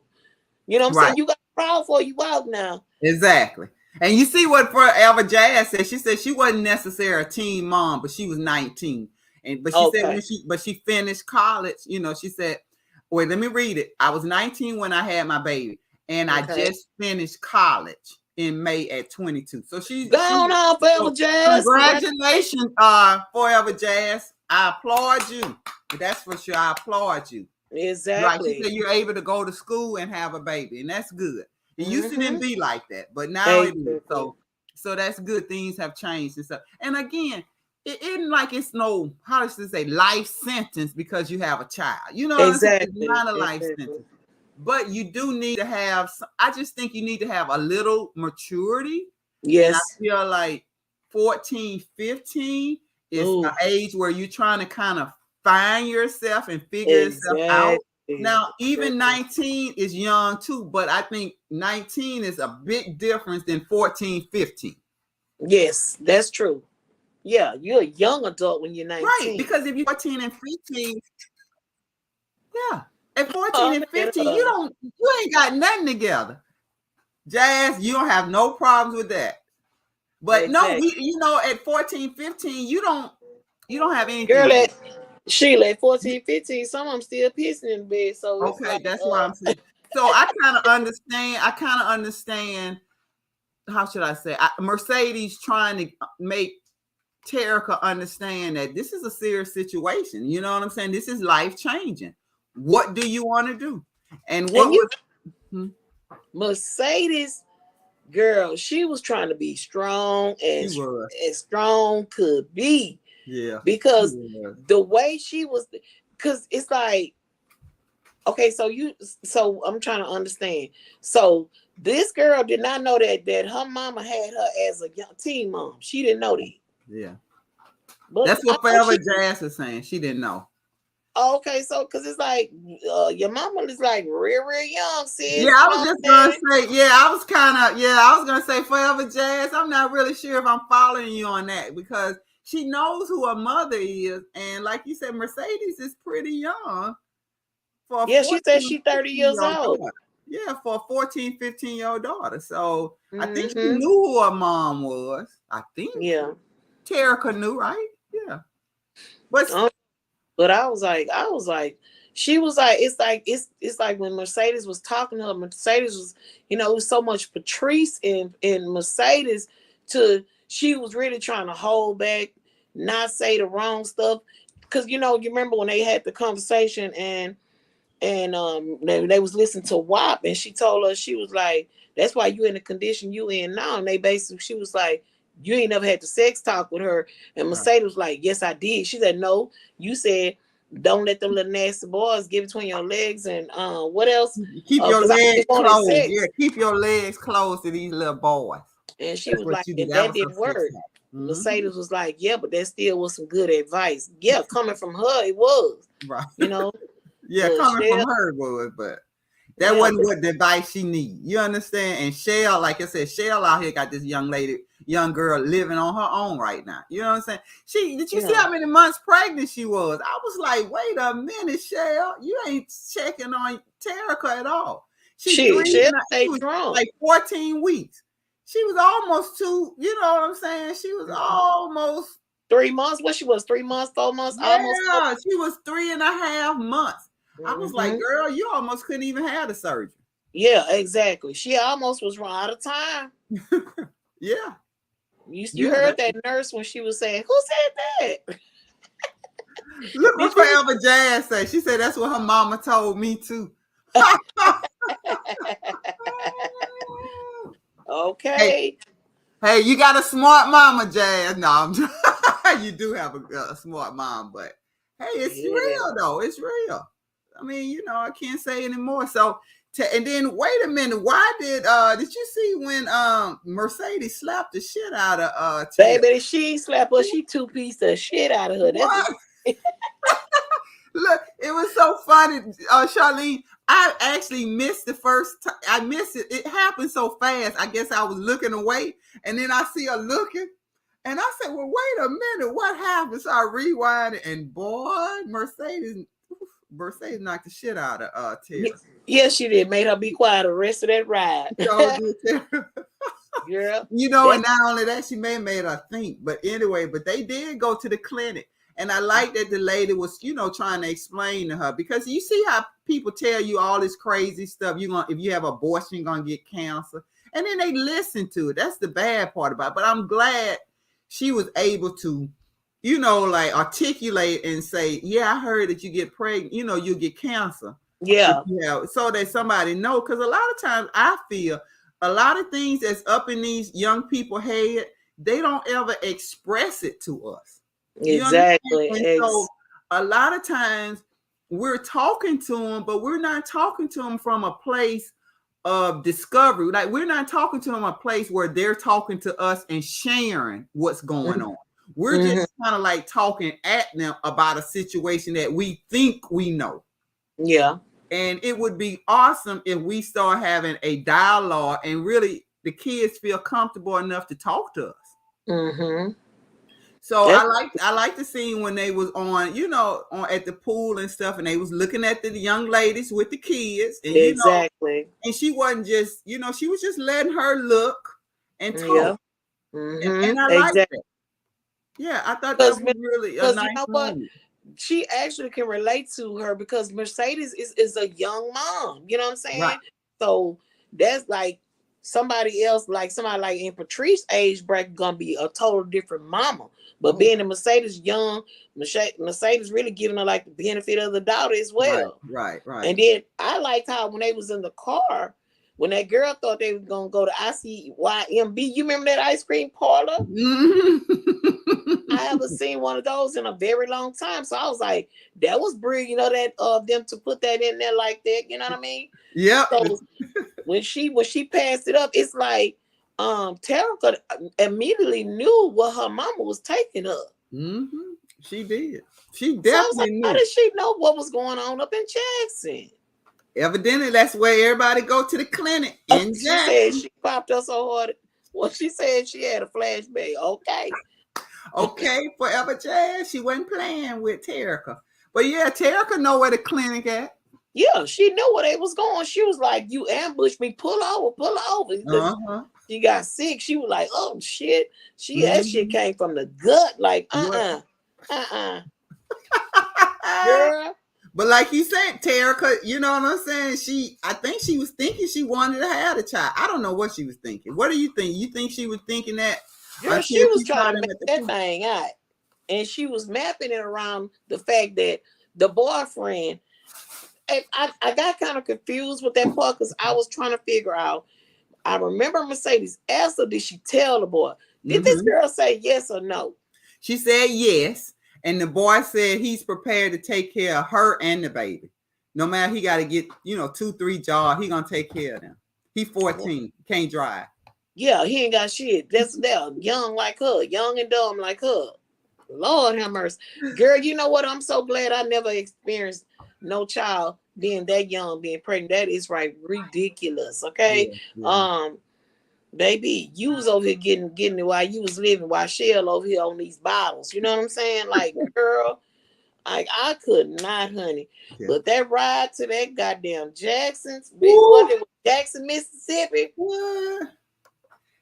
You know what I'm saying? You got proud for you out now. Exactly. And you see what Forever Jazz said. She said she wasn't necessarily a teen mom, but she was 19. But she said she finished college, she said, wait, let me read it. I was 19 when I had my baby, and I just finished college in May at 22. So she's going on, Forever Jazz. Congratulations, Forever Jazz. I applaud you. That's for sure. I applaud you. Exactly. Like you said, you're able to go to school and have a baby, and that's good. It used to didn't be like that, but now it is. So that's good. Things have changed and stuff. And again, it isn't like it's no, how does this say, life sentence because you have a child. You know what I'm saying? It's not a life sentence. But you do need to have, I just think you need to have a little maturity. Yes. And I feel like 14, 15 is an age where you're trying to kind of find yourself and figure yourself out. Now, even 19 is young too, but I think 19 is a big difference than 14, 15. Yes, that's true. Yeah, you're a young adult when you're Right, 19. because if you're 14 and 15, yeah, at 14 and 15, you ain't got nothing together. Jazz, you don't have no problems with that. But no, exactly. at 14, 15, you don't have anything Girl, together. at Sheila at 14, 15, some of them still pissing in bed. So it's Okay, like, that's why I'm saying. So I kind of understand. How should I say? Mercedes trying to make Terica understand that this is a serious situation. You know what I'm saying? This is life changing. What do you want to do? And what was Mercedes, girl, she was trying to be strong and as strong could be. Yeah. Because the way she was, because it's like, okay, so I'm trying to understand. So this girl did not know that her mama had her as a young teen mom. She didn't know that. Yeah. But that's what Forever Jazz is saying. She didn't know. Okay, so because it's like your mama is like real young, sis. Yeah, I was just gonna say. Yeah, I was gonna say Forever Jazz. I'm not really sure if I'm following you on that because she knows who her mother is, and like you said, Mercedes is pretty young. She said she's 30 years old. Daughter. Yeah, for a 14, 15-year-old daughter. So I think she knew who her mom was. I think. Yeah. Terica knew, right? Yeah. But I was like, she was like, it's like when Mercedes was talking to her, Mercedes was, it was so much Patrice in Mercedes she was really trying to hold back, not say the wrong stuff. Cause you remember when they had the conversation and they was listening to WAP and she told her, she was like, that's why you in the condition you in now. And she was like, you ain't never had the sex talk with her. And Mercedes was like, yes, I did. She said, no, you said, don't let them little nasty boys get between your legs and what else? Keep your legs closed. Yeah, keep your legs closed to these little boys. And she was like, and that didn't work. Mercedes was like, yeah, but that still was some good advice. Yeah, coming from her, it was. Right. Yeah, coming from her was, but that wasn't what the advice she need. You understand? And Shell, like I said, Shell out here got this young girl living on her own right now. You know what I'm saying? Did you see how many months pregnant she was? I was like, wait a minute, Shell, you ain't checking on Terica at all. She was like 14 weeks. She was almost 2. You know what I'm saying? She was almost 3 months. What she was 3 months, 4 months? Yeah, almost. She was 3.5 months. I was like, girl, you almost couldn't even have the surgery. Yeah, exactly. She almost was run out of time. Yeah. You heard that nurse when she was saying, who said that? Look what Forever Jazz said. She said that's what her mama told me too. Okay. Hey, you got a smart mama, Jazz. No, you do have a smart mom, but hey, it's real though. It's real. I mean, I can't say anymore. So, and then wait a minute. Why did you see when Mercedes slapped the shit out of baby? She slapped her. She 2-pieced the shit out of her. That's Look, it was so funny, Charlene. I actually missed the first time. I missed it. It happened so fast. I guess I was looking away, and then I see her looking, and I said, "Well, wait a minute, what happened?" So I rewind it, and boy, Mercedes knocked the shit out of Terry. Yes, she did. Made her be quiet the rest of that ride. Girl, and not only that, she made her think. But anyway, they did go to the clinic. And I like that the lady was, trying to explain to her, because you see how people tell you all this crazy stuff. If you have abortion, you're gonna get cancer, and then they listen to it. That's the bad part about it. But I'm glad she was able to, articulate and say, yeah, I heard that you get pregnant, you get cancer. Yeah. So that somebody know, because a lot of times I feel a lot of things that's up in these young people's head, they don't ever express it to us. Exactly. And so a lot of times we're talking to them, but we're not talking to them from a place of discovery. Like, we're not talking to them a place where they're talking to us and sharing what's going on. We're just kind of talking at them about a situation that we think we know. Yeah. And it would be awesome if we start having a dialogue and really the kids feel comfortable enough to talk to us. Mm-hmm. So I like the scene when they was on, on at the pool and stuff, and they was looking at the young ladies with the kids, and Exactly. and she wasn't just, she was just letting her look and Yeah. talk, and Mm-hmm. I liked Exactly. it. Yeah, I thought that Because was really a because you nice know what? moment. She actually can relate to her because Mercedes is a young mom. You know what I'm Right, saying? So that's like somebody else, like somebody like in Patrice's age bracket, gonna be a total different mama. But oh, being a Mercedes young, Mercedes really giving her like the benefit of the doubt as right, well. right, right. And then I liked how when they was in the car, when that girl thought they was gonna go to ICYMB, you remember that ice cream parlor? I haven't seen one of those in a very long time. So I was like, that was brilliant, that them to put that in there like that, you know what I mean? Yep. So when she passed it up, it's like Terica immediately knew what her mama was taking up. Mm-hmm. She did. She So I was like, definitely how knew. did she know what was going on up in Jackson? Evidently, that's where everybody go to the clinic in She said Jackson. she popped us so hard. Well, she said she had a flashback. Okay. Okay, Forever Jazz. She wasn't playing with Terica. But yeah, Terica know where the clinic at. Yeah, she knew where they was going. She was like, you ambushed me, pull over. Because Uh-huh. she got sick. She was like, oh shit. That shit Mm-hmm. came from the gut. Like, What? girl. But like you said, Terica, you know what I'm saying? I think she was thinking she wanted to have a child. I don't know what she was thinking. What do you think? You think she was thinking that Girl, she until was she trying saw to them make at the that pool? thing out. And she was mapping it around the fact that the boyfriend, and I got kind of confused with that part because I was trying to figure out. I remember Mercedes asked her, did she tell the boy? Did this Mm-hmm. girl say yes or no? She said yes. And the boy said he's prepared to take care of her and the baby. No matter he got to get, 2, 3 jobs, he gonna take care of them. He 14, can't drive. Yeah, he ain't got shit. That's young like her, young and dumb like her. Lord have mercy. Girl, you know what? I'm so glad I never experienced no child being that young, being pregnant. That is right ridiculous. Okay. Yeah, yeah. Baby, you was over here getting it while you was living, while Shell over here on these bottles. You know what I'm saying? Like, girl, I could not, honey. Yeah. But that ride to that goddamn Jackson's, Woo! what it was, Jackson, Mississippi. What?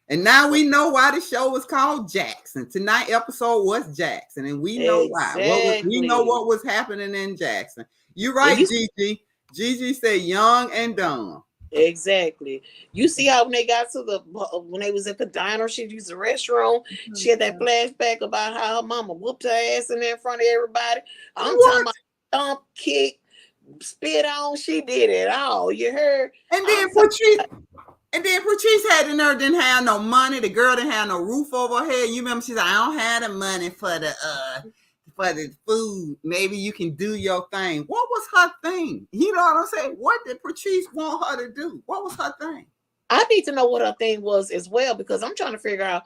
And now we know why the show was called Jackson. Tonight episode was Jackson, and we know why. We know Exactly. what was happening in Jackson. You're And right, you Gigi. Gigi said young and dumb. exactly. You see how when they got to when they was at the diner, she used the restroom. She had that flashback about how her mama whooped her ass in there in front of everybody. I'm talking What? about thump, kick, spit on. She did it all. You heard? And I'm then Patrice had the nerve, didn't have no money. The girl didn't have no roof over her head. You remember she said, I don't have the money for the food. Maybe you can do your thing. What was her thing? You know what I'm saying? What did Patrice want her to do? What was her thing? I need to know what her thing was as well because I'm trying to figure out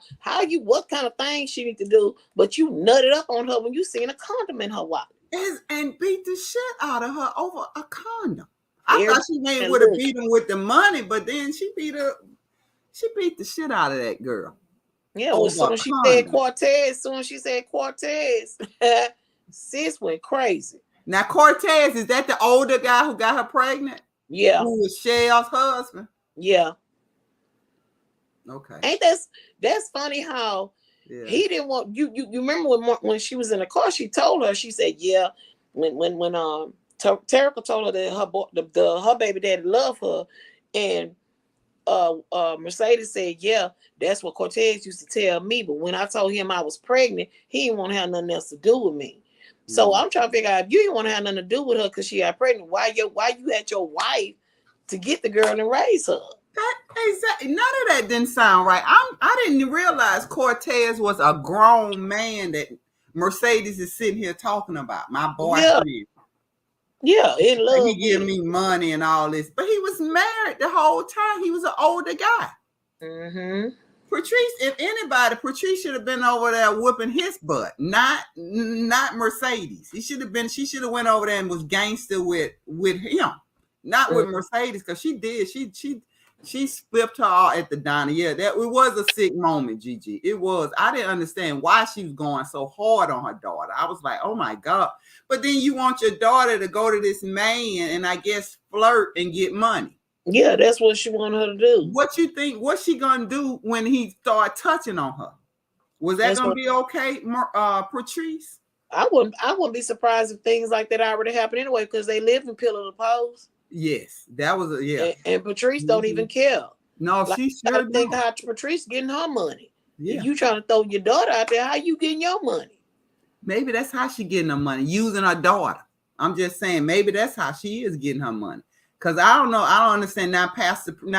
what kind of thing she need to do. But you nutted up on her when you seen a condom in her wallet. And beat the shit out of her over a condom. I Everybody thought she maybe would have look. beat him with the money, but then she beat the shit out of that girl Yeah, well, over soon a as she said Cortez, sis went crazy. Now Cortez, is that the older guy who got her pregnant? Yeah, Who was Shell's husband? yeah. Okay. Ain't that's funny how Yeah. he didn't want you. You remember when she was in the car? She told her. She said, "Yeah." When Terica told her that her baby daddy loved her, and Mercedes said, "Yeah, that's what Cortez used to tell me." But when I told him I was pregnant, he didn't want to have nothing else to do with me. So I'm trying to figure out if you didn't want to have nothing to do with her because she got pregnant. Why you had your wife to get the girl and raise her? That exactly. None of that didn't sound right. I didn't realize Cortez was a grown man that Mercedes is sitting here talking about. My boyfriend. Yeah, in love. He give me money and all this, but he was married the whole time. He was an older guy. Mm-hmm. Patrice, if anybody, Patrice should have been over there whooping his butt, not Mercedes. She should have went over there and was gangster with him. Not with Mercedes, because she did. She flipped her off at the diner. Yeah, that it was a sick moment, Gigi. It was. I didn't understand why she was going so hard on her daughter. I was like, oh my God. But then you want your daughter to go to this man and I guess flirt and get money. Yeah, that's what she wanted her to do. What you think? What's she gonna do when he start touching on her? Was that gonna be okay, Patrice? I wouldn't be surprised if things like that already happened anyway, because they live in pillar to post. Yes, that was a yeah. And Patrice don't even care. No, like, she sure think how Patrice getting her money. Yeah. If you trying to throw your daughter out there, how you getting your money? Maybe that's how she getting her money, using her daughter. I'm just saying, maybe that's how she is getting her money. Cause I don't know, I don't understand now.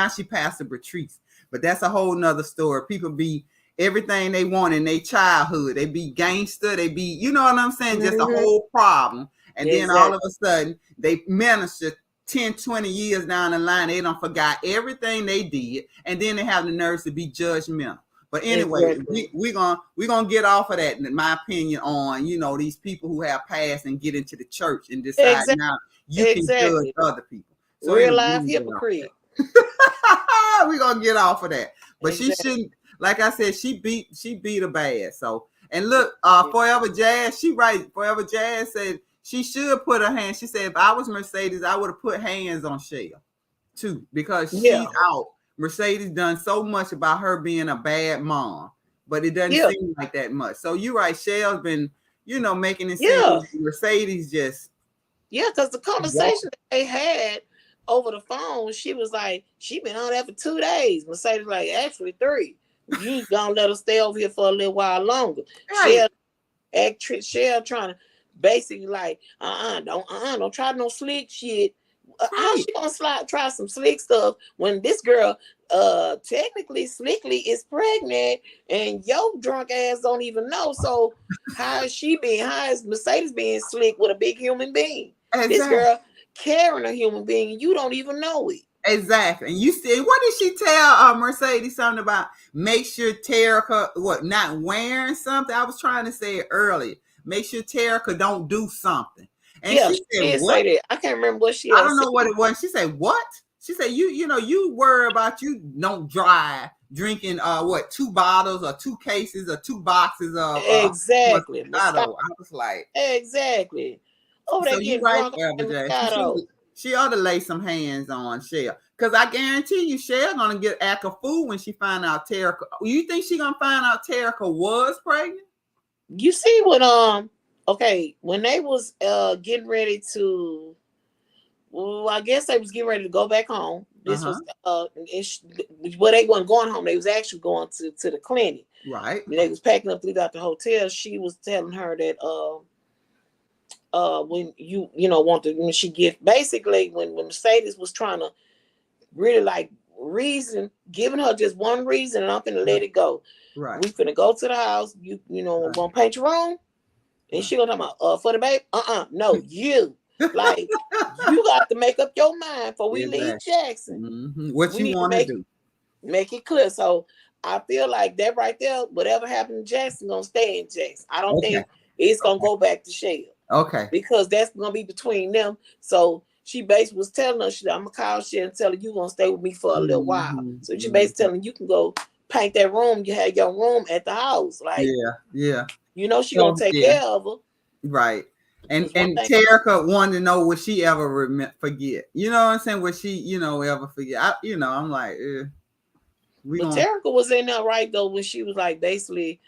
She passed to Patrice, but that's a whole nother story. People be everything they want in their childhood. They be gangster. They be, you know what I'm saying? Just a whole problem. And then all of a sudden they minister 10, 20 years down the line, they don't forgot everything they did, and then they have the nerves to be judgmental. But anyway, we're gonna get off of that, in my opinion, on these people who have passed and get into the church and decide now you can judge other people. So real life hypocrite. We're gonna get off of that. But she shouldn't, like I said, she beat her bad. So and look, Forever Jazz, she right. Forever Jazz said she should put her hands. She said, if I was Mercedes, I would have put hands on Shell too, because she's out. Mercedes done so much about her being a bad mom, but it doesn't seem like that much. So you're right. Shell's been, making it seem Mercedes just. Yeah, because the conversation that they had over the phone, she was like, she been on that for 2 days. Mercedes like, actually 3. You ain't gonna let her stay over here for a little while longer. Right. Shell trying to basically like, don't try no slick shit. How she gonna try some slick stuff when this girl technically slickly is pregnant and your drunk ass don't even know? So how is Mercedes being slick with a big human being? Exactly. This girl carrying a human being and you don't even know it. Exactly. And you see, what did she tell Mercedes something about? Make sure Terica not wearing something. I was trying to say it earlier. Make sure Terica don't do something. And she said, what? Say that. I can't remember what she I don't know what it was. She said, what? She said, you worry about you don't drive drinking 2 bottles or 2 cases or 2 boxes of exactly. I was like, exactly. Oh, so you right, she ought to lay some hands on Shell. Because I guarantee you, Shell gonna act a fool when she find out Terica. You think she gonna find out Terica was pregnant? You see what okay, when they was getting ready to, I guess they was getting ready to go back home. This was well, they weren't going home. They was actually going to the clinic. Right. When they was packing up to leave out the hotel, she was telling her that when when she get basically when Mercedes was trying to really like giving her just one reason, and I'm gonna let it go. Right. We finna go to the house. We're gonna paint your room. And she gonna talk about for the baby. No, you like you got to make up your mind before we leave Jackson. Mm-hmm. What you want to do? Make it clear. So I feel like that right there, whatever happened to Jackson, gonna stay in Jackson. I don't think it's gonna go back to Shell. Okay. Because that's gonna be between them. So she basically was telling us, I'm gonna call Shell and tell her you gonna stay with me for a little while. So she basically telling you can go paint that room. You have your room at the house. Like yeah. She gonna take care of her. Right. And Terica wanted to know would she ever forget. You know what I'm saying? Would she, ever forget? I'm like, Terica was in there right though when she was like basically,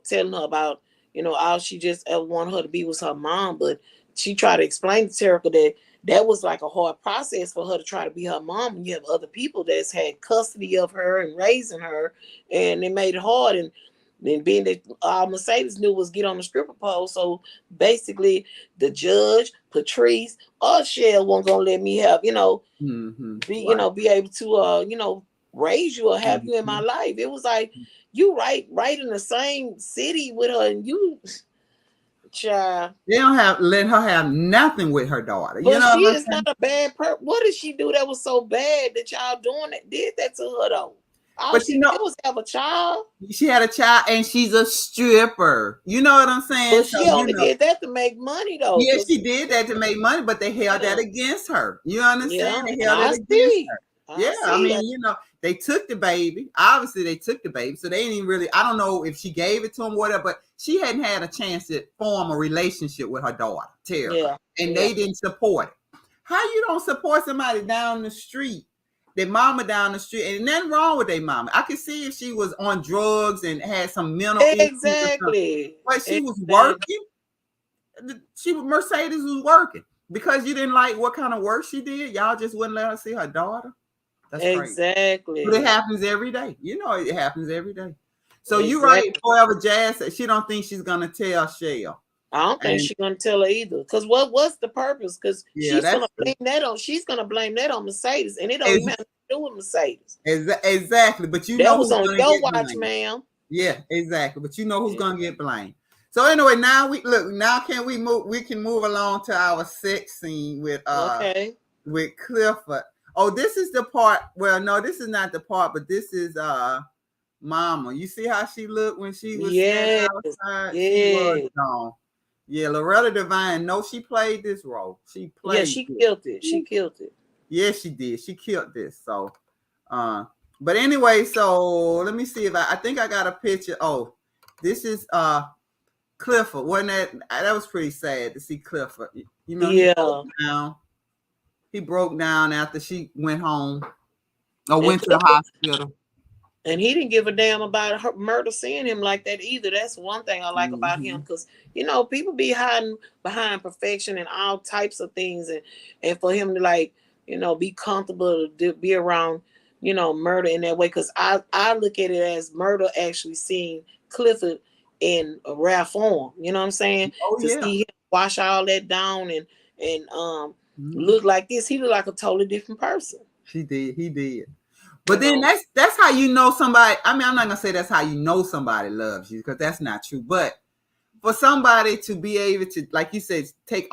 telling her about, all she just ever wanted her to be was her mom. But she tried to explain to Terica that was like a hard process for her to try to be her mom. And you have other people that's had custody of her and raising her, and it made it hard. And then being that Mercedes knew was get on the stripper pole. So basically the judge, Patrice, or Shell wasn't gonna let me have, be able to raise you or have you in my life. It was like you right in the same city with her, and you child. They don't let her have nothing with her daughter. But she is not a bad person. What did she do that was so bad that y'all did that to her though? All But she did was have a child. she had a child and she's a stripper. You know what I'm saying? But So she only did that to make money though. yeah, Cause she did that to make money, but they held that yeah, against her. You understand? yeah, They and held it against her. I Yeah, I see. mean, they took the baby. Obviously, they took the baby, so they didn't even really. I don't know if she gave it to him, or whatever. But she hadn't had a chance to form a relationship with her daughter, Terica, Yeah, and yeah. they didn't support it. How you don't support somebody down the street? Their mama down the street, and nothing wrong with their mama. I could see if she was on drugs and had some mental issues or something, Exactly. but she was Exactly. working. Mercedes was working because you didn't like what kind of work she did. Y'all just wouldn't let her see her daughter. That's crazy. But it Exactly. happens every day. It happens every day. So you're right. Exactly. Forever Jazz said she don't think she's gonna tell Shell. I don't think And she's gonna tell her either. Cause what's the purpose? Cause yeah, that's she's gonna blame that on Mercedes, and it don't even ex- have to do with Mercedes. exactly. But you That know was who's on gonna your get watch, blamed. ma'am. Yeah, exactly. But you know who's Yeah. gonna get blamed. So anyway, now we look. Now can we move? We can move along to our sex scene Okay. with Clifford. Oh, this is the part. Well, no, this is not the part, but this is Mama. You see how she looked when she was standing Yes. outside? She was Yes. gone. Yeah, Loretta Devine. No, she played this role. She Yeah, played she it. killed it. She killed it. Yeah, she did. She killed this. So, uh, but anyway, so let me see if I think I got a picture. Oh, this is Clifford. Wasn't that was pretty sad to see Clifford. You know, he broke Yeah. down. He broke down after she went home or And went to the Clifford, hospital. and he didn't give a damn about her Murda seeing him like that either. That's one thing I like about him, Mm-hmm. because people be hiding behind perfection and all types of things, and for him to be comfortable to be around Murda in that way, because I look at it as Murda actually seeing Clifford in a rare form. You know what I'm saying? Oh To yeah. see him wash all that down and Mm-hmm. look like this, he looked like a totally different person. She did. He did. You But then know. that's how you know somebody. I mean, I'm not gonna say that's how you know somebody loves you because that's not true. But for somebody to be able to, like you said, take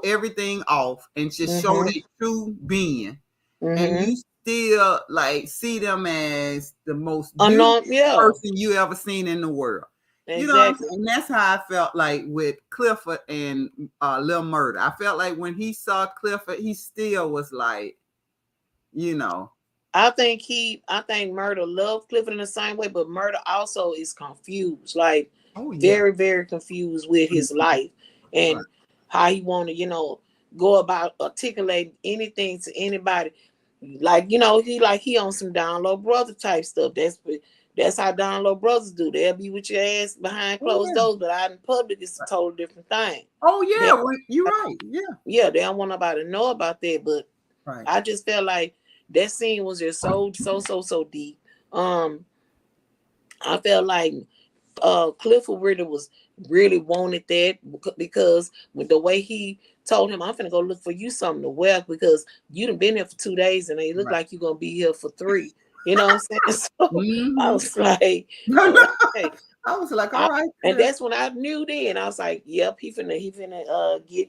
everything off and just show Mhm. their true being, and Mhm. you still like see them as the most Unknown, beautiful yeah, person you ever seen in the world. You know what I'm exactly. saying? And that's how I felt like with Clifford and Lil Murda. I felt like when he saw Clifford, he still was like, you know. I think Murda loved Clifford in the same way, but Murda also is confused, like Oh yeah. very, very confused with his life Right. and how he want to, go about articulating anything to anybody. Like, he on some down low brother type stuff. That's how down low brothers do. They'll be with your ass behind Oh closed yeah. doors, but out in public, it's a total different thing. Oh They, yeah. Well, you're right. Yeah. yeah, they don't want nobody to know about that, but Right. I just felt like that scene was just so deep. Um, I felt like Clifford really wanted that because with the way he told him, "I'm finna go look for you something to wear because you done been here for 2 days and it look Right. like you're gonna be here for 3." You know what I'm saying? So I Mm-hmm. was like, all right. I was like, all right, And Chris. that's when I knew then. I was like, yep, he finna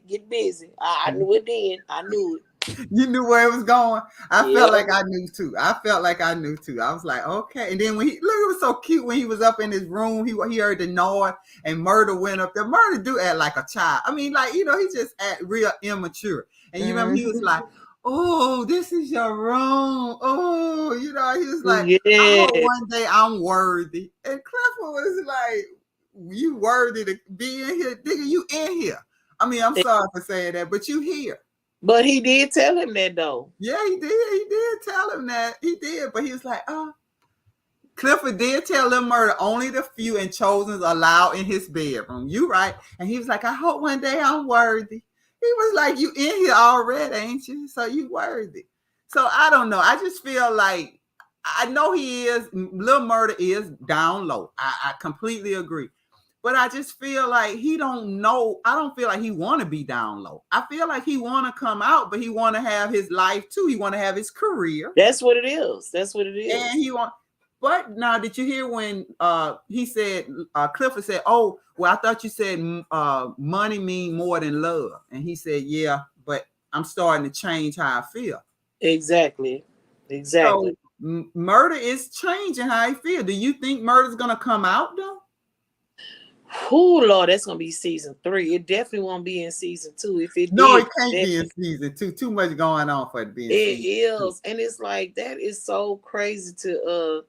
get busy. I knew it then. I knew it. You knew where it was going. I felt Yep. like I knew too. I was like, okay. And then when it was so cute when he was up in his room, he heard the noise and Murda went up there. Murda do act like a child. I mean, like, he just act real immature. And you remember he was Mhm. like, oh, this is your room. Oh, he was like, I hope Yeah. one day I'm worthy. And Clifford was like, you worthy to be in here, nigga, you in here. I mean, I'm sorry for saying that, but you here. But he did tell him that though. Yeah, he did. He did tell him that. He did, but he was like, Clifford did tell them Murda only the few and chosen allowed in his bedroom. You right. And he was like, I hope one day I'm worthy. He was like, you in here already, ain't you? So you worthy. So I don't know. I just feel like I know he is. Lil Murda is down low. I completely agree. But I just feel like he don't know. I don't feel like he want to be down low. I feel like he want to come out, but he want to have his life too. He want to have his career, That's what it is. That's what it and is. he want. But now, did you hear when he said Clifford said, "Oh, well, I thought you said money mean more than love," and he said, "Yeah, but I'm starting to change how I feel." Exactly. So Exactly. Murda is changing how he feel. Do you think Murda's gonna come out though? Oh Lord, that's gonna be season 3. It definitely won't be in season 2. If it No, did, it can't be in season 2. Too much going on for it to be in it season 2. is. And it's like that is so crazy to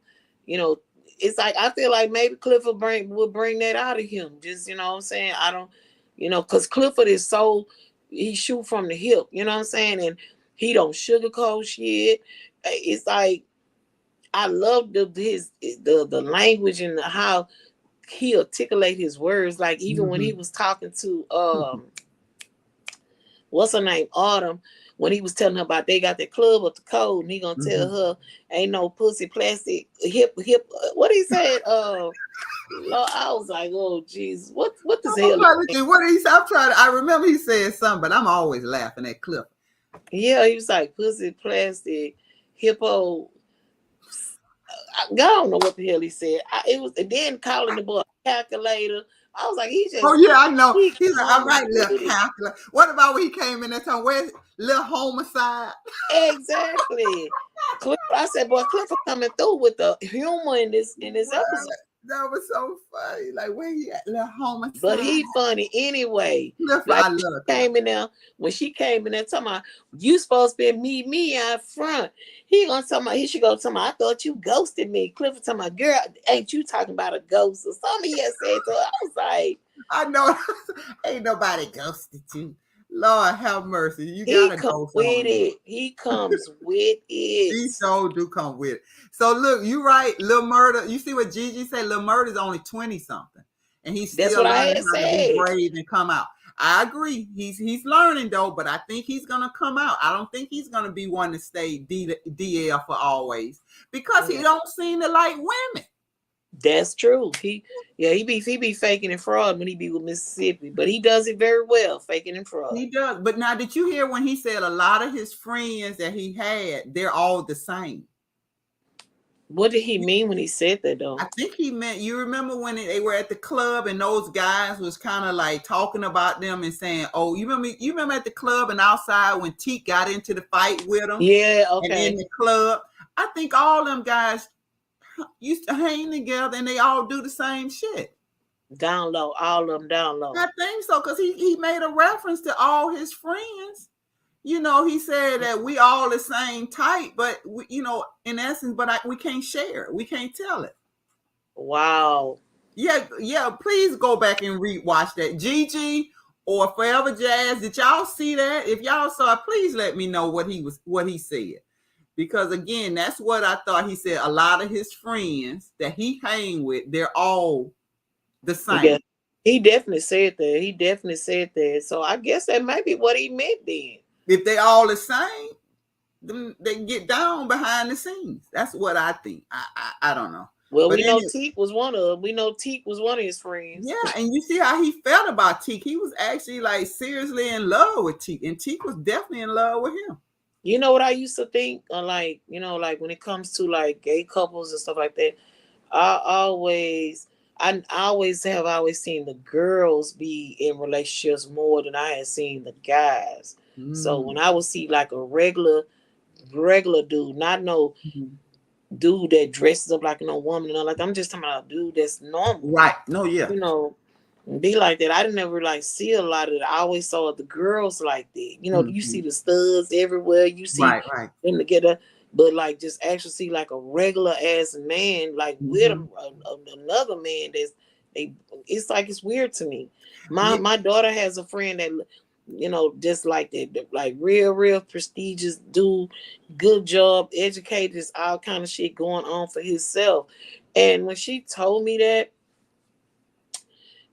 you know, it's like I feel like maybe Clifford will bring that out of him. Just what I'm saying. I don't, because Clifford is so he shoot from the hip, you know what I'm saying, and he don't sugarcoat shit. It's like I love the language and how he articulate his words. Like even when he was talking to what's her name, Autumn, when he was telling her about they got that club up the code, and he gonna tell her ain't no pussy plastic hip. What he said? Lord, I was like, oh jeez, what the hell? What did he say? I remember he said something, but I'm always laughing at Cliff. Yeah, he was like pussy plastic hippo. I don't know what the hell he said. It was then calling the boy a calculator. I was like, he just. Oh yeah, I know. He's like, all comes right, little with it. calculator. What about when he came in there talking, where's little homicide? Exactly. I said, boy, Clifford coming through with the humor in this episode. That was so funny. Like, where he at, little homicide? But he funny anyway. Clifford, Like I love came in there when she came in there talking about you supposed to be meet me out front. He gonna tell me he should go tell me I thought you ghosted me. Clifford tell my girl, ain't you talking about a ghost or something? He had said to her. I was like, I know. Ain't nobody ghosted you. Lord have mercy. You he gotta comes ghost with on you. it. He comes with it. He so do come with it. So look, you right, Lil Murda. You see what Gigi said? Lil Murda's only 20 something, and he's That's still what I learning had how to be said. brave and come out. I agree. He's learning though, but I think he's gonna come out. I don't think he's gonna be one to stay DL for always because he don't seem to like women. That's true. He be faking and fraud when he be with Mississippi, but he does it very well, faking and fraud. He does. But now, did you hear when he said a lot of his friends that he had, they're all the same? What did he mean when he said that though? I think he meant, you remember when they were at the club and those guys was kind of like talking about them and saying, oh, you remember at the club and outside when Teak got into the fight with him? Yeah, okay. And in the club, I think all them guys used to hang together and they all do the same shit. Down low, all of them down low. I think so, because he made a reference to all his friends. He said that we all the same type, but we, in essence, but we can't share it. We can't tell it. Wow. Yeah. Please go back and watch that. Gigi or Forever Jazz, did y'all see that? If y'all saw it, please let me know what he said. Because again, that's what I thought he said. A lot of his friends that he hang with, they're all the same. Yeah, he definitely said that. So I guess that might be what he meant then. If they all the same, then they get down behind the scenes. That's what I think. I don't know. Well, we know Teak was one of his friends. Yeah, and you see how he felt about Teak. He was actually like seriously in love with Teak, and Teak was definitely in love with him. You know what I used to think? Like when it comes to like gay couples and stuff like that, I always seen the girls be in relationships more than I had seen the guys. So when I would see like a regular dude, not no dude that dresses up like no woman and all, like I'm just talking about a dude that's normal. Right. No, yeah. Be like that. I didn't ever like see a lot of it. I always saw the girls like that. You see the studs everywhere. You see them together. But like just actually see like a regular ass man like with another man it's like it's weird to me. My daughter has a friend that just like that, like real prestigious dude, good job, educated, all kind of shit going on for himself. And when she told me that,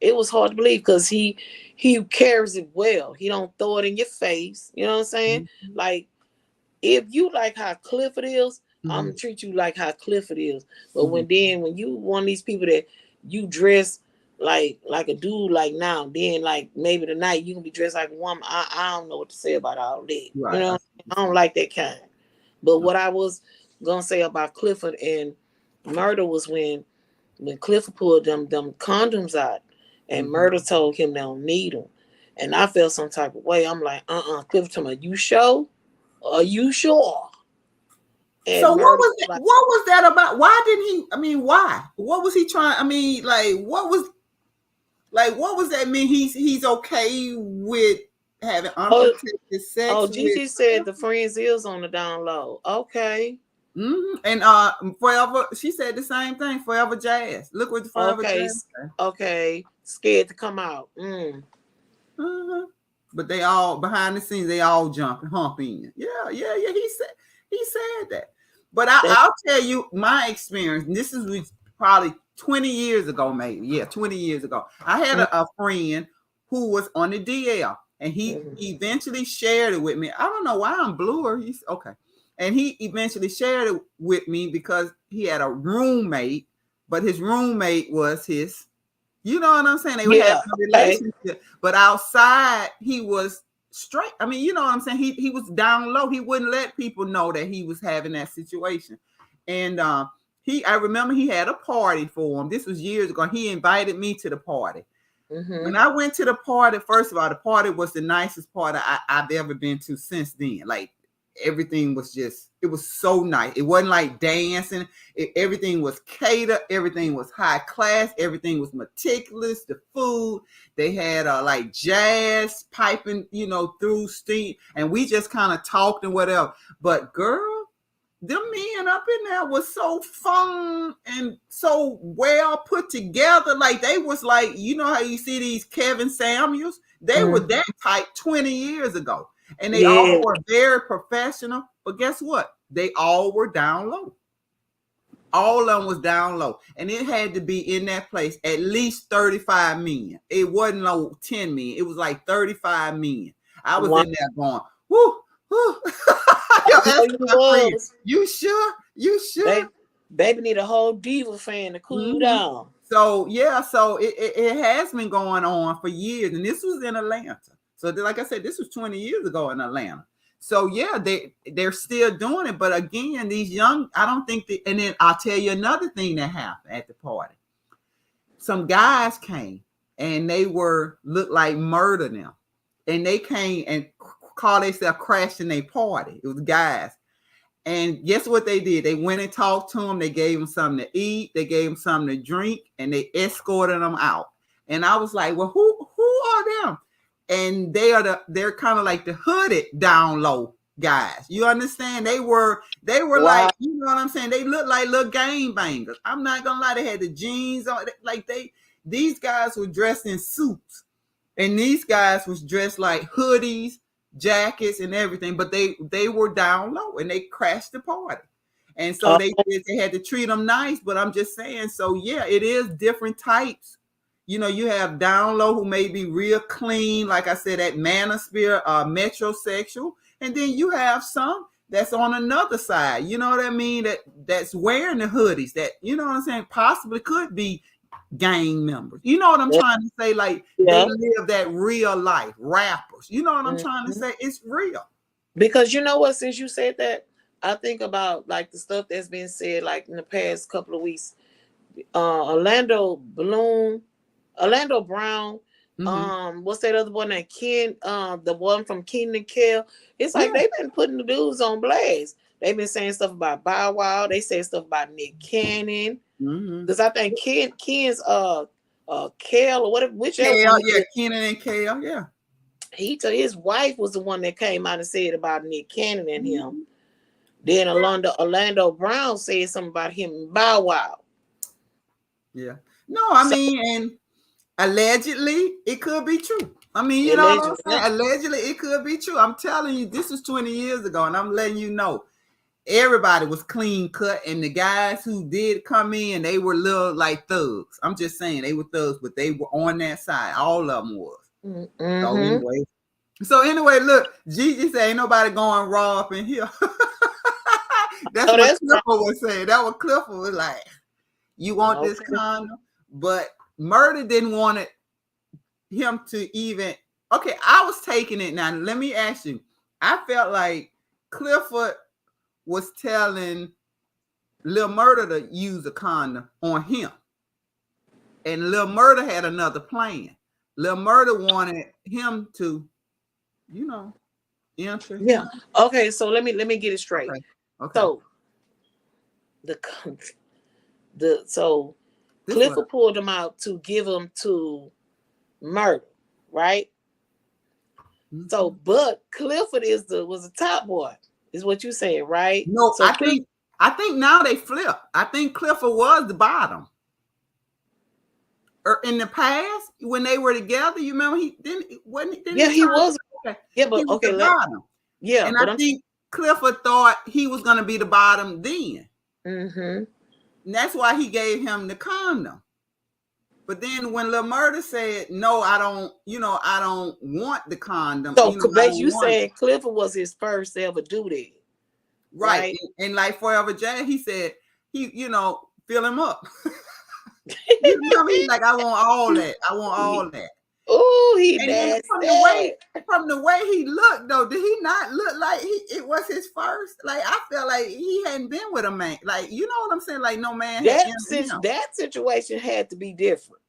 it was hard to believe because he carries it well. He don't throw it in your face. You know what I'm saying? Like if you like how Clifford is, I'm gonna treat you like how Clifford is. But when you one of these people that you dress like a dude, like now, then like maybe tonight you can be dressed like a woman. I don't know what to say about all that. Right. You know, I don't like that kind. But what I was gonna say about Clifford and Murda was when Clifford pulled them condoms out, and Murda told him they don't need them, and I felt some type of way. I'm like, Clifford told me, you sure? Are you sure? So And what Murda was was that? like, What was that about? Why didn't he? I mean, why? What was he trying? I mean, what was that mean? He's okay with having oh, unprotected sex oh, with. Gigi said the friends is on the down low. Okay. And forever. She said the same thing. Forever Jazz. Look what the Forever Okay. Jazz said. Okay. Scared to come out. Uh-huh. But they all behind the scenes. They all jumping, humping. Yeah. He said that. But That, I'll tell you my experience. And this is probably 20 years ago, maybe. Yeah, 20 years ago. I had a friend who was on the DL, and he eventually shared it with me. I don't know why I'm bluer. He's okay. And he eventually shared it with me because he had a roommate, but his roommate was his, you know what I'm saying? They were having yeah. a Okay. relationship, but outside he was straight. I mean, you know what I'm saying? He was down low. He wouldn't let people know that he was having that situation. And I remember he had a party for him. This was years ago. He invited me to the party. When I went to the party, first of all, the party was the nicest party I've ever been to since then. Like everything was it was so nice. It wasn't like dancing. Everything was catered. Everything was high class. Everything was meticulous. The food, they had like jazz piping, through steam. And we just kind of talked and whatever. But girl, them men up in there was so fun and so well put together. Like they was like, you know how you see these Kevin Samuels? They were that type 20 years ago. And they all were very professional. But guess what? They all were down low. All of them was down low. And it had to be in that place at least 35 million. It wasn't no 10 million. It was like 35 million. I was in there going, whoo, whoo. You sure? You sure? Baby need a whole diva fan to cool you down. So yeah, so it has been going on for years, and this was in Atlanta. So like I said, this was 20 years ago in Atlanta. So yeah, they're still doing it, but again, these young, I don't think that. And then I'll tell you another thing that happened at the party. Some guys came and they looked like Murda now, and they came and called themselves crashing their party. It was guys. And guess what they did? They went and talked to them. They gave them something to eat. They gave them something to drink, and they escorted them out. And I was like, well, who are them? And they're kind of like the hooded down low guys. You understand? They were like, you know what I'm saying? They looked like little game bangers. I'm not gonna lie, they had the jeans on. Like these guys were dressed in suits, and these guys was dressed like hoodies, jackets, and everything, but they were down low and they crashed the party. And so they had to treat them nice. But I'm just saying, so yeah, it is different types. You have down low who may be real clean, like I said, that manosphere, metrosexual, and then you have some that's on another side. You know what I mean? That's wearing the hoodies. That, you know what I'm saying, possibly could be gang members. You know what I'm trying to say? Like they live that real life. Rappers. You know what I'm trying to say? It's real. Because you know what? Since you said that, I think about like the stuff that's been said like in the past couple of weeks. Orlando Brown. What's that other one? That Ken, the one from Ken and Kel. It's like they've been putting the dudes on blast. They've been saying stuff about Bow Wow. They say stuff about Nick Cannon. Because I think Ken's Kel or whatever, whichever one. Yeah, Kenan and Kel, yeah. His wife was the one that came out and said about Nick Cannon and him. Then Orlando Brown said something about him and Bow Wow. Yeah. No, I mean, and allegedly it could be true. I mean, you know what I'm saying? Allegedly it could be true. I'm telling you, this was 20 years ago, and I'm letting you know. Everybody was clean cut, and the guys who did come in, they were little like thugs. I'm just saying they were thugs, but they were on that side. All of them was. So anyway, look, Gigi said ain't nobody going raw up in here. That's what Clifford was saying. That what Clifford was like. You want this condom? But Murda didn't want him to even. Okay, I was taking it. Now let me ask you. I felt like Clifford was telling Lil Murda to use a condom on him. And Lil Murda had another plan. Lil Murda wanted him to, enter. Yeah. Okay, so let me get it straight. Okay. So the so This was Clifford pulled him out to give him to Murda, right? So, but Clifford was the top boy, is what you saying, right? no. So I think now they flip. I think Clifford was the bottom. Or in the past, when they were together, you remember he didn't. Yeah, he was. Okay. Yeah, He but was okay, the bottom. yeah, And but I think Clifford thought he was going to be the bottom then. Mm-hmm. And that's why he gave him the condom. But then when Lil Murda said, no, I don't want the condom. So I don't you want it. saying Clifford was his first to ever do that. Right. And like Forever Jay, he said, fill him up. You remember, he's like, I want all that. I want all that. Oh, he And then nasty. from the way he looked, though, did he not look like it was his first? Like, I felt like he hadn't been with a man. Like, you know what I'm saying? Like, no man had That situation had to be different.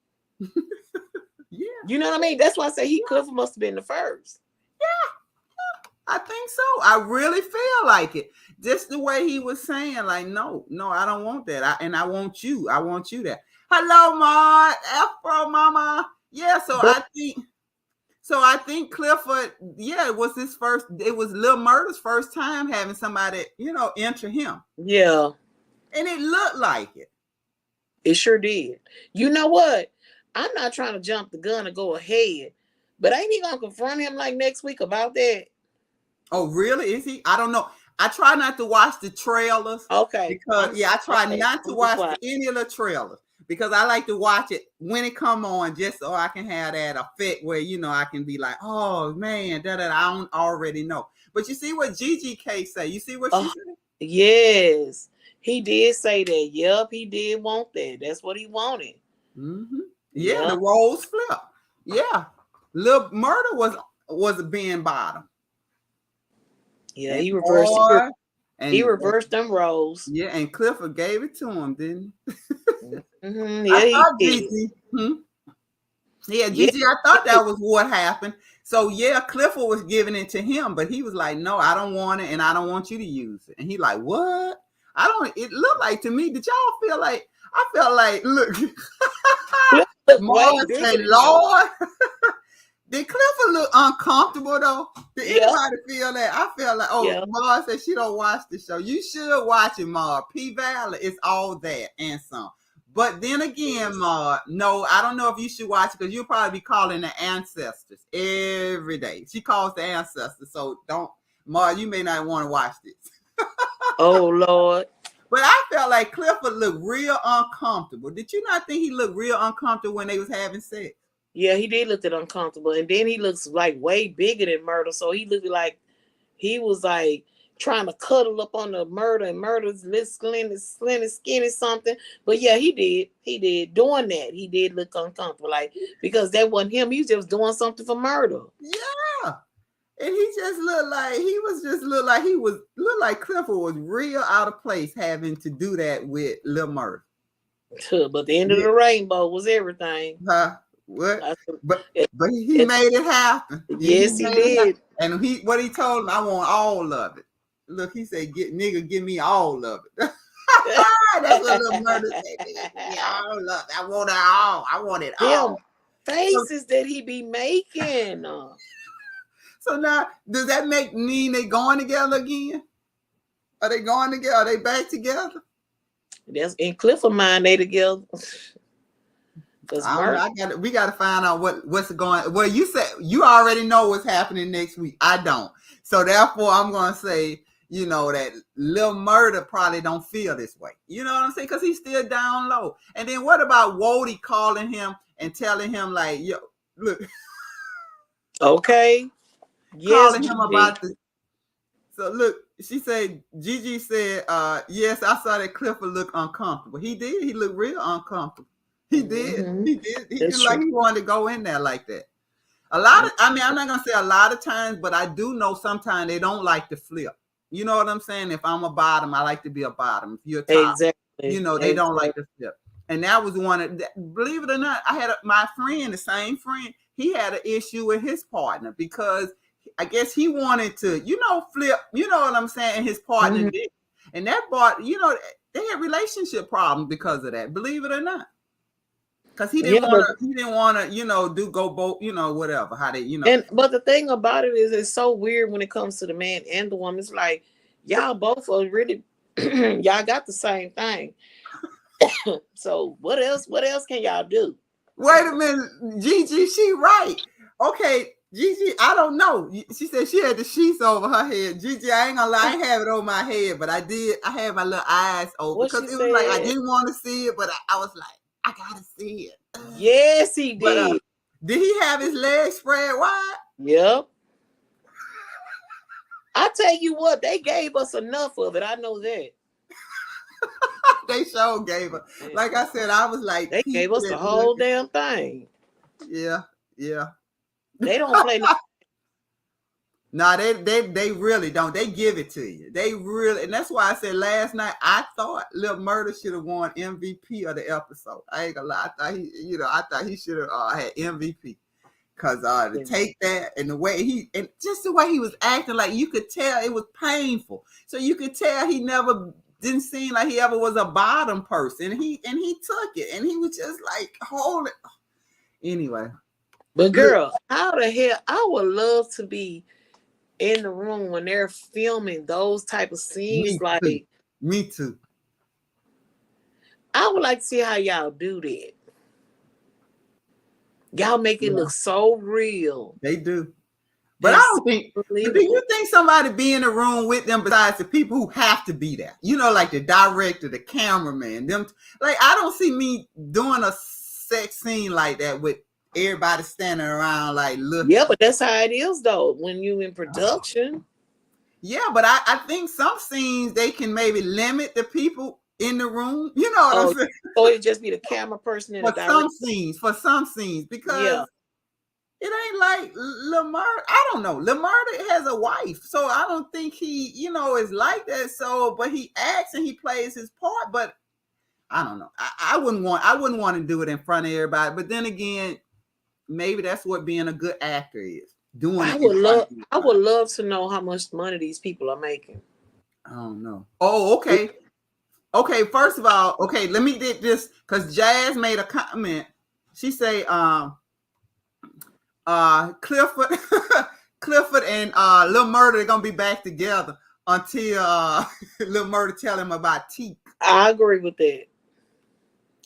Yeah. You know what I mean? That's why I say Clifford must have been the first. Yeah, I think so. I really feel like it. Just the way he was saying, like, no, I don't want that. I want you. I want you there. Hello, Ma, Afro Mama. Yeah, I think Clifford, it was it was Lil Murda's first time having somebody, enter him. Yeah. And it looked like it. It sure did. You know what? I'm not trying to jump the gun and go ahead, but ain't he gonna confront him like next week about that? Oh, really? Is he? I don't know. I try not to watch the trailers. Okay. Because I try not to watch any of the trailers because I like to watch it when it come on, just so I can have that effect where I can be like, oh man, I don't already know. But you see what GGK say? You see what she said? Yes, he did say that. Yep, he did want that. That's what he wanted. Mm-hmm. Yeah, the roles flip. Yeah, Lil Murda was being bottom. Yeah, he reversed. He reversed them roles. Yeah, and Clifford gave it to him, didn't he? Mm-hmm. Yeah, he did. Gigi. Yeah, Gigi, I thought that was what happened. So yeah, Clifford was giving it to him, but he was like, "No, I don't want it, and I don't want you to use it." And he like, "What? I don't." It looked like to me. Did y'all feel like? I felt like, look, Mars said, "Lord." Did Clifford look uncomfortable though? Did anybody feel that? I felt like, Mars said she don't watch the show. You should watch it, Mars. P Valley is all that and some. But then again, Mars, no, I don't know if you should watch it because you'll probably be calling the ancestors every day. She calls the ancestors, so Mars, you may not want to watch this. Oh Lord. But I felt like Clifford looked real uncomfortable. Did you not think he looked real uncomfortable when they was having sex? Yeah, he did look uncomfortable. And then he looks like way bigger than Murda. So he looked like he was like trying to cuddle up on the Murda, and Murda's little skinny something. But yeah, he did. Doing that, he did look uncomfortable. Like, because that wasn't him. He was just doing something for Murda. Yeah. And he just looked like Clifford was real out of place having to do that with Lil Murda. But the end of the rainbow was everything. What? But he made it happen. Yes, he did. And what he told him, I want all of it. Look, he said, "Nigga, give me all of it." That's what Lil Murda said. Give me all of it. I want it all. I want it all. Faces that he be making. So now, does that mean they going together again? Are they going together? Are they back together? That's in Clifford mind, they together. We got to find out what's going. Well, you said you already know what's happening next week. I don't. So therefore, I'm going to say, that Lil Murda probably don't feel this way. You know what I'm saying? Because he's still down low. And then what about Wody calling him and telling him like, yo, look. Okay. Yes, calling him about this. So look, Gigi said, yes, I saw that Clifford look uncomfortable. He did. He looked real uncomfortable. He did. Mm-hmm. He did. He did like he wanted to go in there like that. I'm not going to say a lot of times, but I do know sometimes they don't like to flip. You know what I'm saying? If I'm a bottom, I like to be a bottom. If you're a top, they don't like to flip. And that was believe it or not, I had my friend, the same friend, he had an issue with his partner because I guess he wanted to, flip, you know what I'm saying? And his partner did. And that part, they had relationship problems because of that. Believe it or not. Because he Yeah, didn't want to. He didn't want to. Do go both. Whatever. How they. but the thing about it is, it's so weird when it comes to the man and the woman. It's like y'all both are really, y'all got the same thing. So what else? What else can y'all do? Wait a minute, Gigi. She right. Okay, Gigi. I don't know. She said she had the sheets over her head. Gigi, I ain't gonna lie. I ain't have it over my head, but I did. I had my little eyes open What she because it was like I said? didn't want to see it, but I was like, I gotta see it. Yes, he But did. did he have his legs spread wide? Yep. I tell you what, they gave us enough of it. I know that. They sure gave her. Like I said, I was like, they gave us the whole damn thing. Yeah, yeah. They don't play. No, they really don't. They give it to you. They really, and that's why I said last night I thought Lil Murda should have won MVP of the episode. I ain't gonna lie. I thought he should have had MVP. Cause to take that and the way just the way he was acting, like you could tell it was painful. So you could tell he never didn't seem like he ever was a bottom person. He took it and he was just like, hold it. Anyway. But girl, how the hell I would love to be in the room when they're filming those type of scenes. Me too. I would like to see how y'all do that. Y'all make it look so real. They do. But I don't think, do you think somebody be in the room with them besides the people who have to be there? Like the director, the cameraman, them. Like, I don't see me doing a sex scene like that with everybody standing around like looking. Yeah, but that's how it is though when you in production. Yeah, but I think some scenes they can maybe limit the people in the room. You know what I'm saying? So it just be the camera person and for some scenes, because it ain't like Lil Murda. I don't know. Lil Murda has a wife, so I don't think he, is like that. So, but he acts and he plays his part. But I don't know. I wouldn't want to do it in front of everybody. But then again, maybe that's what being a good actor is. I would love to know how much money these people are making. I don't know. Oh, okay. Okay, first of all, let me get this, because Jazz made a comment. She say, Clifford and Lil Murda are gonna be back together until Lil Murda tell him about teeth. I agree with that.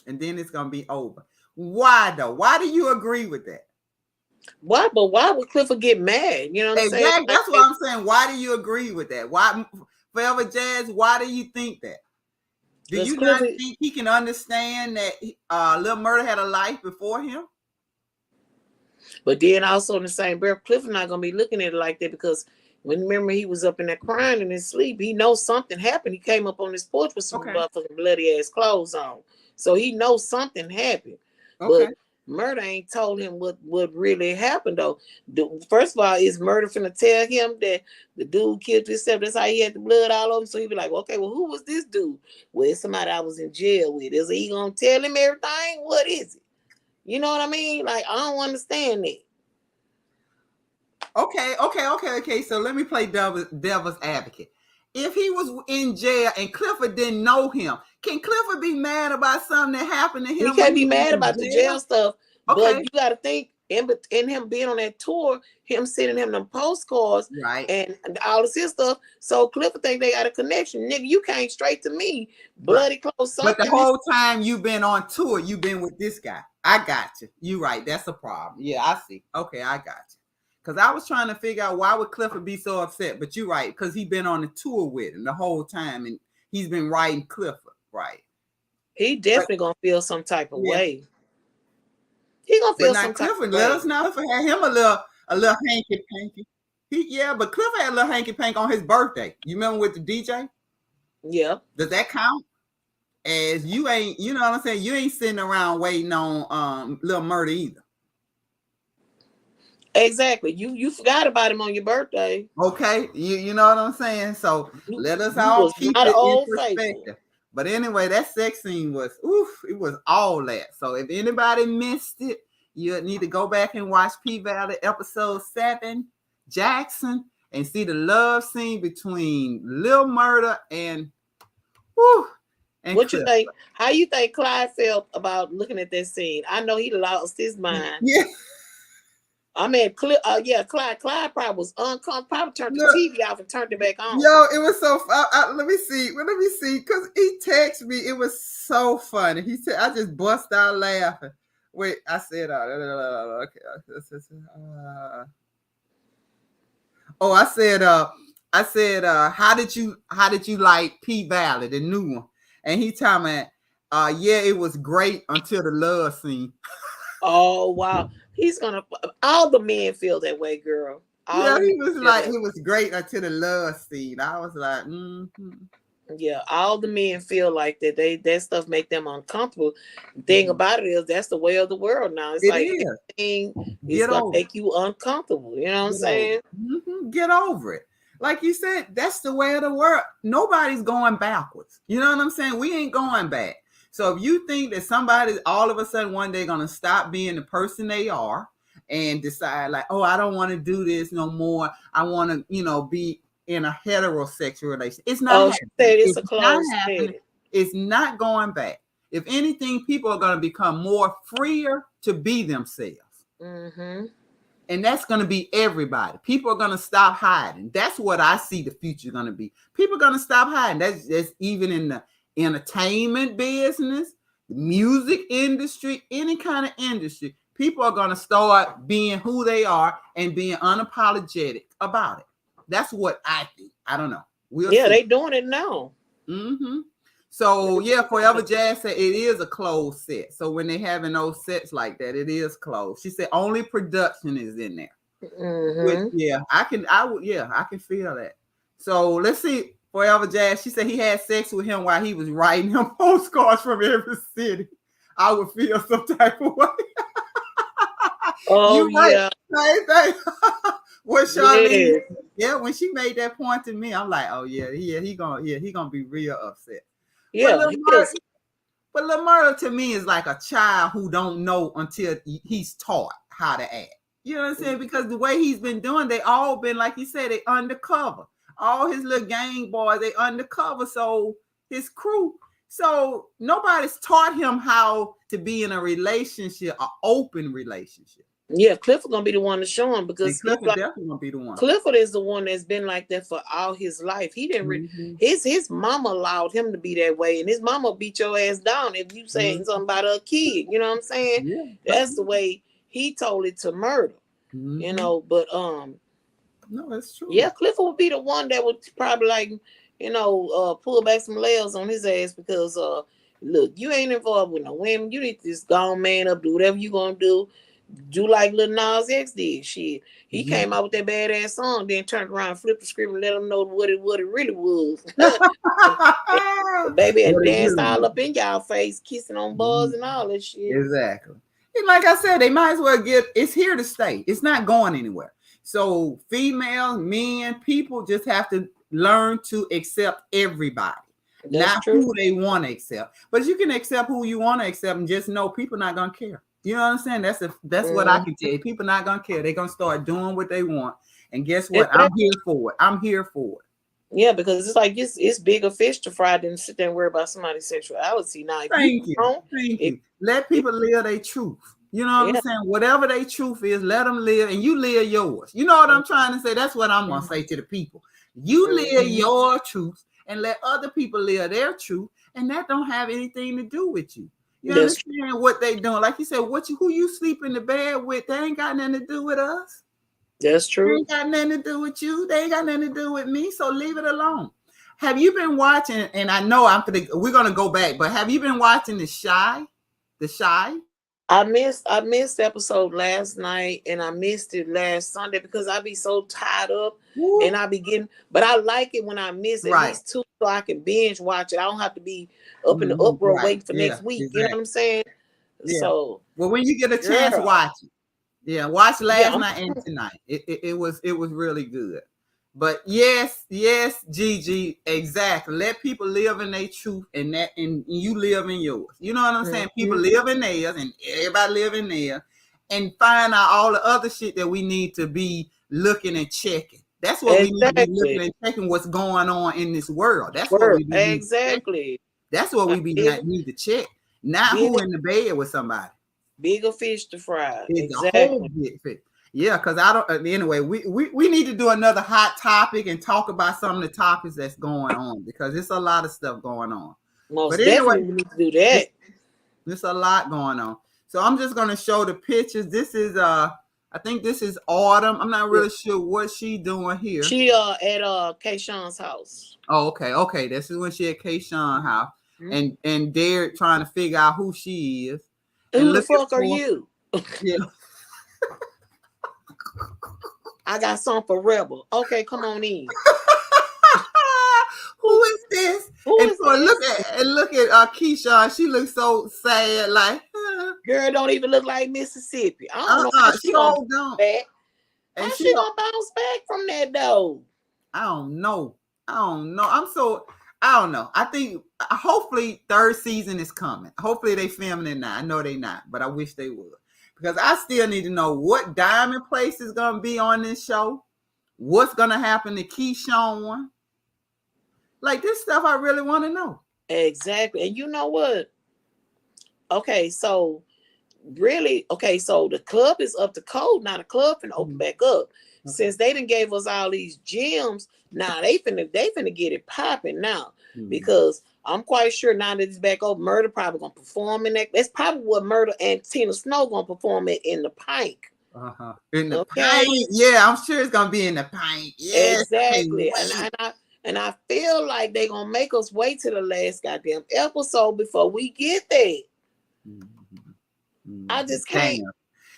And then it's gonna be over. Why though? Why do you agree with that? Why? But why would Clifford get mad? You know what I'm saying? Exactly. That's what I'm saying. Why do you agree with that? Why, Forever Jazz? Why do you think that? Do you not think he can understand that Lil Murda had a life before him? But then also in the same breath, Clifford not gonna be looking at it like that, because remember he was up in there crying in his sleep. He knows something happened. He came up on his porch with some motherfucking bloody ass clothes on, so he knows something happened. Okay. But Murda ain't told him what really happened though. First of all, is Murda finna tell him that the dude killed himself? That's how he had the blood all over him. So he be like, okay, well, who was this dude? Well, it's somebody I was in jail with. Is he gonna tell him everything? What is it? You know what I mean? Like, I don't understand that. Okay. So let me play devil's advocate. If he was in jail and Clifford didn't know him, can Clifford be mad about something that happened to him? He can't be mad about the jail stuff. Okay. But you got to think, in him being on that tour, him sending him them postcards, right, and all this his stuff. So Clifford think they got a connection. Nigga, you came straight to me, bloody close. But the whole time you've been on tour, you've been with this guy. I got you. You right. That's a problem. Yeah, I see. Okay, I got you. Because I was trying to figure out why would Clifford be so upset. But you're right, because he's been on the tour with him the whole time, and he's been writing Clifford, right? He definitely gonna feel some type of way. He gonna feel some type of way. Let us know if it had him a little hanky panky. But Clifford had a little hanky pank on his birthday. You remember with the DJ? Yeah. Does that count? As you ain't, you know what I'm saying? You ain't sitting around waiting on Lil Murda either. Exactly. You forgot about him on your birthday. Okay. You know what I'm saying? So let us all keep it in perspective. But anyway, that sex scene was, it was all that. So if anybody missed it, you need to go back and watch P-Valley episode 7, Jackson, and see the love scene between Lil Murda and and What you Cliff. think? How you think Clyde felt about looking at that scene? I know he lost his mind. Yeah. I mean, yeah, Clyde. Clyde probably was uncomfortable. Probably turned the Look, TV off and turned it back on. yo, it was so let me see. Well, let me see. Because he texted me. It was so funny. He said, I just bust out laughing. Wait, I said, okay. Oh, I said, how did you like P Valley, the new one? And he told me, yeah, it was great until the love scene. Oh wow, he's gonna. All the men feel that way, girl. All Yeah, the he men was feel like, that it way. was great until the love scene. I was like, Yeah, all the men feel like that. That stuff make them uncomfortable. The thing Mhm. about it is that's the way of the world now. It's It like is. everything is Get gonna over. make you uncomfortable. You know what I'm Get over. saying? Get over it. Like you said, that's the way of the world. Nobody's going backwards. You know what I'm saying? We ain't going back. So if you think that somebody's all of a sudden one day gonna stop being the person they are and decide like, oh, I don't want to do this no more. I want to, be in a heterosexual relationship. It's not Oh, she happening. said it's It's a not closed happening. set. It's not going back. If anything, people are going to become more freer to be themselves. Mm-hmm. And that's going to be everybody. People are going to stop hiding. That's what I see the future going to be. People are going to stop hiding. That's even in the entertainment business, the music industry, any kind of industry. People are going to start being who they are and being unapologetic about it. That's what I think. I don't know. We'll Yeah, see. they doing it now. Mm-hmm. So yeah, Forever Jazz said it is a closed set. So when they having those sets like that, it is closed. She said only production is in there. Which Mm-hmm. yeah, I can feel that. So let's see. Forever Jazz. She said he had sex with him while he was writing him postcards from every city. I would feel some type of way. Oh You right. yeah. Same thing. What Charlene? Yes. Yeah, when she made that point to me, I'm like, oh he gonna be real upset. But Yeah. Yes. Murda to me is like a child who don't know until he's taught how to act. You know what I'm saying? Because the way he's been doing, they all been, like you said, they undercover. All his little gang boys, they undercover. So his crew. So nobody's taught him how to be in a relationship, an open relationship. Yeah, Clifford gonna be the one to show him And because it's Clifford like definitely gonna be the one. Clifford is the one that's been like that for all his life. He didn't his mama allowed him to be that way, and his mama beat your ass down if you saying something about a kid. You know what I'm saying? Yeah. That's the way he told it to Murda. You know, but no, that's true. yeah, Clifford would be the one that would probably like, pull back some layers on his ass because look, you ain't involved with no women. You need to just go on man up, do whatever you gonna do. Do like Lil Nas X did. Shit, he came out with that badass song, then turned around, flipped the script, and let them know what it really was. Baby, and What it danced really all is. up in y'all face, kissing on bars and all that shit. Exactly. And like I said, they might as well it's here to stay. It's not going anywhere. So females, men, people just have to learn to accept everybody. That's Not true. who they want to accept. But you can accept who you want to accept and just know people not gonna care. You know what I'm saying? That's what I can tell you. People not gonna care. They're gonna start doing what they want. And guess what? I'm here for it. I'm here for it. Yeah, because it's like it's bigger fish to fry than sit there and worry about somebody's sexuality. Now, if Thank you. don't, Thank if, you. Let people live their truth. You know what yeah. I'm saying? Whatever their truth is, let them live and you live yours. You know what I'm trying to say? That's what I'm going to say to the people. You live your truth and let other people live their truth. And that don't have anything to do with you. You understand what they doing? Like you said, who you sleep in the bed with, they ain't got nothing to do with us. That's true. They ain't got nothing to do with you. They ain't got nothing to do with me. So leave it alone. Have you been watching? And I know we're gonna go back, but have you been watching The Shy? The Shy? I missed the episode last night and I missed it last Sunday because I be so tied up. Woo. And I be getting, but I like it when I miss at least 2 so I can binge watch it. I don't have to be up in the uproar waiting for next week. Exactly. You know what I'm saying? Yeah. So well, when you get a chance, watch it. Yeah, watch last night and tonight. It was really good. But yes, Gigi, exactly. Let people live in their truth and you live in yours. You know what I'm saying? People live in theirs and everybody live in theirs and find out all the other shit that we need to be looking and checking. That's what we need to be looking and checking what's going on in this world. That's what we need. Exactly. That's what we need to check. Not who in the bed with somebody. Bigger fish to fry. It's exactly. A whole big fish. Yeah, because I don't. Anyway, we need to do another hot topic and talk about some of the topics that's going on because there's a lot of stuff going on. Most definitely, we need to do that. There's a lot going on. So I'm just gonna show the pictures. This is I think this is Autumn. I'm not really sure what she's doing here. She at Kayshawn's house. Oh, okay. This is when she at Kayshawn's house, and they're trying to figure out who she is. Who the fuck are you? Yeah. I got something for Rebel. Okay, come on in. Who is this? Look at Keyshawn. She looks so sad. Like, girl, don't even look like Mississippi. I don't know how she gonna bounce back. And she gonna bounce back from that though? I don't know. I don't know. I think hopefully third season is coming. Hopefully they filming it now. I know they not, but I wish they would. Because I still need to know what Diamond Place is going to be on this show. What's going to happen to Keyshawn? Like this stuff I really want to know. Exactly. And you know what? Okay, so the club is up to code. Now the club finna open back up. Okay. Since they done gave us all these gems, now they finna get it popping now. Because I'm quite sure now that it's back over, Murda probably gonna perform in that. That's probably what Murda and Tina Snow gonna perform in the Pynk. In the Pynk, yeah, I'm sure it's gonna be in the Pynk. Yes, exactly. And I feel like they gonna make us wait to the last goddamn episode before we get there. I just can't.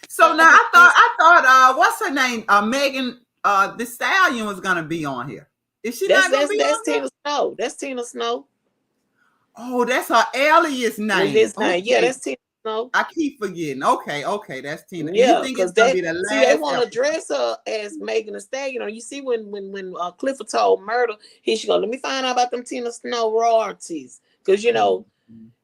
So now I thought what's her name? Megan the Stallion was gonna be on here. Is she not gonna be on Tina here? Snow. That's Tina Snow. Oh, that's her alias name. Okay. Yeah, that's Tina Snow. I keep forgetting. Okay, that's Tina. Yeah, because they want to dress her as Megan Thee Stallion. You know, you see when Clifford told Murda, she go, let me find out about them Tina Snow royalties, because you know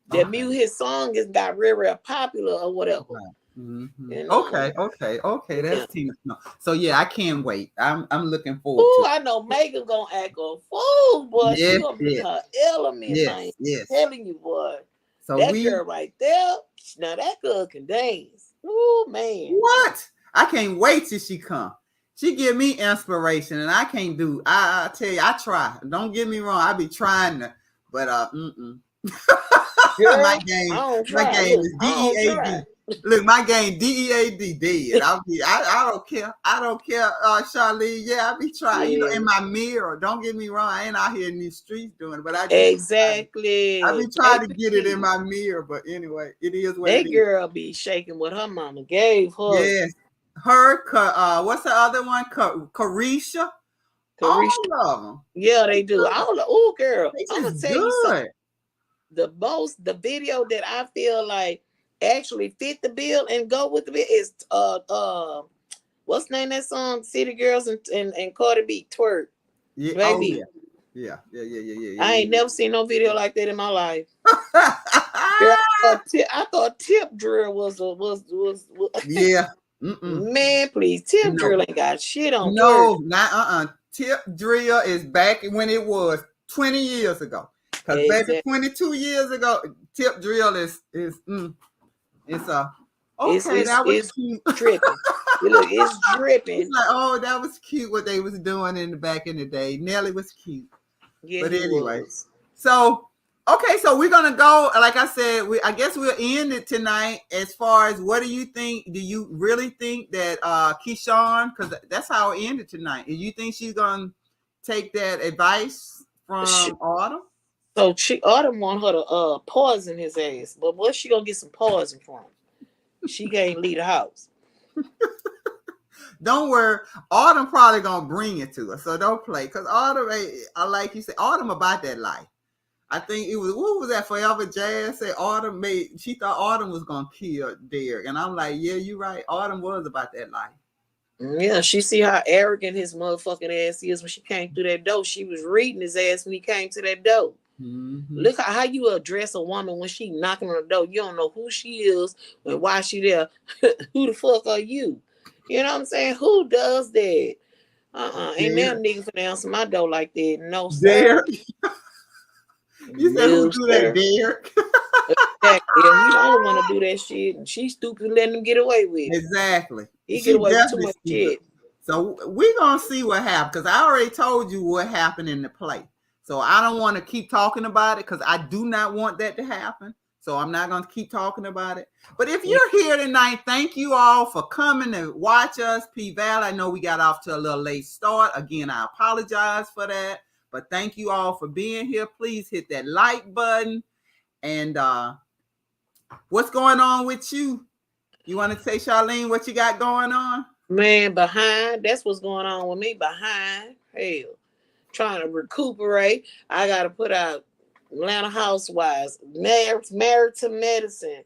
that his song got real popular or whatever. Mm-hmm. You know? Okay. That's Tina Snow. So yeah, I can't wait. I'm looking forward. Ooh, I know Megan gonna act a fool, boy. She gonna be her element. Yes. I'm telling you, boy. So that girl right there. Now that girl can dance. Ooh, man. What? I can't wait till she come. She give me inspiration, and I can't do. I tell you, I try. Don't get me wrong. I be trying to, but Girl, my game is DEAD. Look, my game DEAD dead. I don't care. Charlene. Yeah, I be trying. You know, in my mirror. Don't get me wrong. I ain't out here in these streets doing it, but I just I be trying to get it in my mirror. But anyway, it is what it is. That girl be shaking what her mama gave her. Yes, her. What's the other one? Carisha. All of them. Yeah, they do. Oh, girl, I'm gonna tell you something. The video that I feel like actually fit the bill and go with the bill is what's the name of that song? City Girls and Cardi B, Twerk. Yeah, baby. Oh, yeah. I ain't never seen no video like that in my life. Girl, I thought Tip Drill was yeah. Man, please, Tip Drill ain't got shit on. No, not Tip Drill is back when it was 20 years ago. Because baby, 22 years ago, Tip Drill is it's that was cute. Dripping. Look, it's dripping. It's like, oh, that was cute what they was doing in the back in the day. Nelly was cute. Yeah, but anyway, so we're gonna go. Like I said, I guess we'll end it tonight. As far as what do you think? Do you really think that Keyshawn? Because that's how it ended tonight. Do you think she's gonna take that advice from Autumn? So Autumn want her to poison his ass, but what's she gonna get some poison from? She can't leave the house. Don't worry, Autumn probably gonna bring it to her, so don't play. Cause Autumn, like you said, Autumn about that life. I think it was what was that? Forever Jazz said Autumn she thought Autumn was gonna kill Derek, and I'm like, yeah, you're right. Autumn was about that life. Yeah, she see how arrogant his motherfucking ass is when she came through that door. She was reading his ass when he came to that door. Mm-hmm. Look at how you address a woman when she knocking on the door. You don't know who she is and why she there. Who the fuck are you? You know what I'm saying? Who does that? Ain't that nigga finna answer my door like that. No, sir. You said who No, do that, sir. Derek? Exactly. Yeah, he the only one to do that shit, and she stupid letting him get away with it. Exactly. He get She away with too definitely much stupid. shit. So we're gonna see what happens because I already told you what happened in the play. So I don't want to keep talking about it because I do not want that to happen. So I'm not gonna keep talking about it. But if Yeah. you're here tonight, thank you all for coming to watch us, P Valley. I know we got off to a little late start. Again, I apologize for that. But thank you all for being here. Please hit that like button. And what's going on with you? You want to say, Charlene, what you got going on? Man, behind. That's what's going on with me. Behind. Hell. Trying to recuperate. I gotta put out Atlanta Housewives, married to medicine,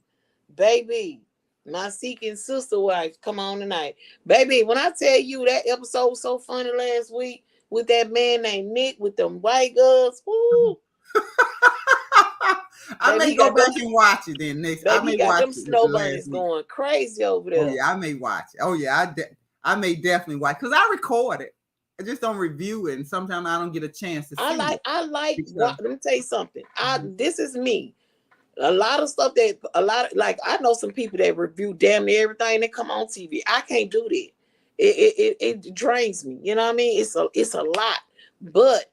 baby. My seeking sister wife, come on tonight, baby. When I tell you that episode was so funny last week with that man named Nick with them white girls, woo, I baby, may go back and watch it then next. I baby, may he got watch them it with snow the last bunnies week. going crazy over Oh there. yeah, I may watch it. Oh yeah, I may definitely watch because I record it. I just don't review it, and sometimes I don't get a chance to see it. I like Because, what. Let me tell you something. This is me. A lot of stuff that like I know some people that review damn near everything that come on TV. I can't do that. It drains me. You know what I mean? It's a lot. But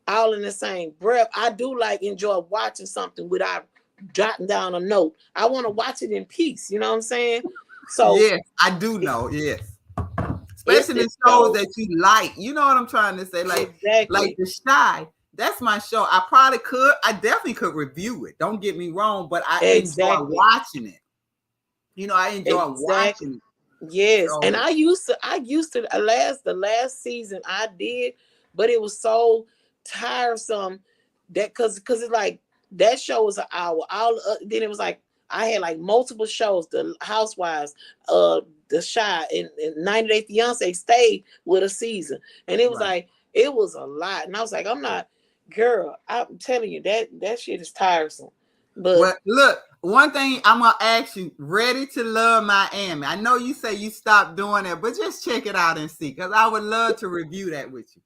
all in the same breath, I do like enjoy watching something without jotting down a note. I want to watch it in peace. You know what I'm saying? So yes, I do know. Yes, it's especially this the shows show. that you like. You know what I'm trying to say? Like Exactly. The Shy. That's my show. I probably could. I definitely could review it. Don't get me wrong, but I enjoy Exactly. watching it. You know, I enjoy Exactly. watching it. Yes, and So I used to the last season I did, but it was so tiresome that because it's like that show was an hour. All then it was like I had like multiple shows. The Housewives, The Shy, and 90 Day Fiance stayed with a season, and it was right. like it was a lot, and I was like, I'm not, girl. I'm telling you that shit is tiresome, but Well, look, one thing I'm gonna ask you: Ready to Love Miami? I know you say you stopped doing that, but just check it out and see, because I would love to review that with you.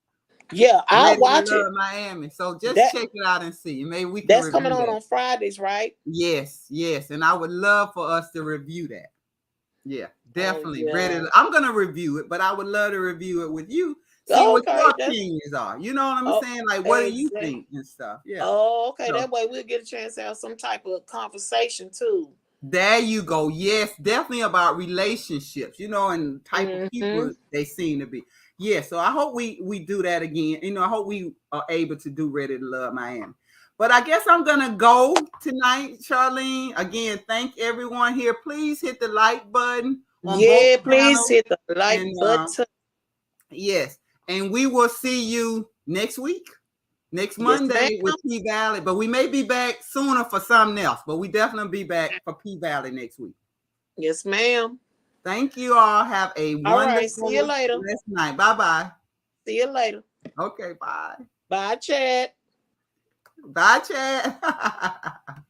yeah, I'll Ready to watch it. Love Miami. So just That check it out and see. Maybe we can that's coming review that. on Fridays, right? Yes, yes, and I would love for us to review that. Yeah, Oh definitely. Ready. yeah. I'm gonna review it, but I would love to review it with you. See Oh, what your okay. That's opinions are. You know what I'm oh saying? Like, what do you exactly. think and stuff? Yeah. Oh, okay. So That way we'll get a chance to have some type of conversation too. there you go. Yes, definitely about relationships, and type of Mm-hmm. people they seem to be. Yeah, so I hope we do that again. I hope we are able to do Ready to Love Miami. But I guess I'm gonna go tonight, Charlene. Again, thank everyone here. Please hit the like button on both Yeah, please channels. hit the like And button. yes, and we will see you next week. Next Yes, ma'am. Monday with P Valley, but we may be back sooner for something else. But we definitely be back for P Valley next week. Yes, ma'am. Thank you all. Have a All right. See you wonderful later. blessed night. Bye bye. See you later. Okay, bye. Bye, Chad. Bye, Chad.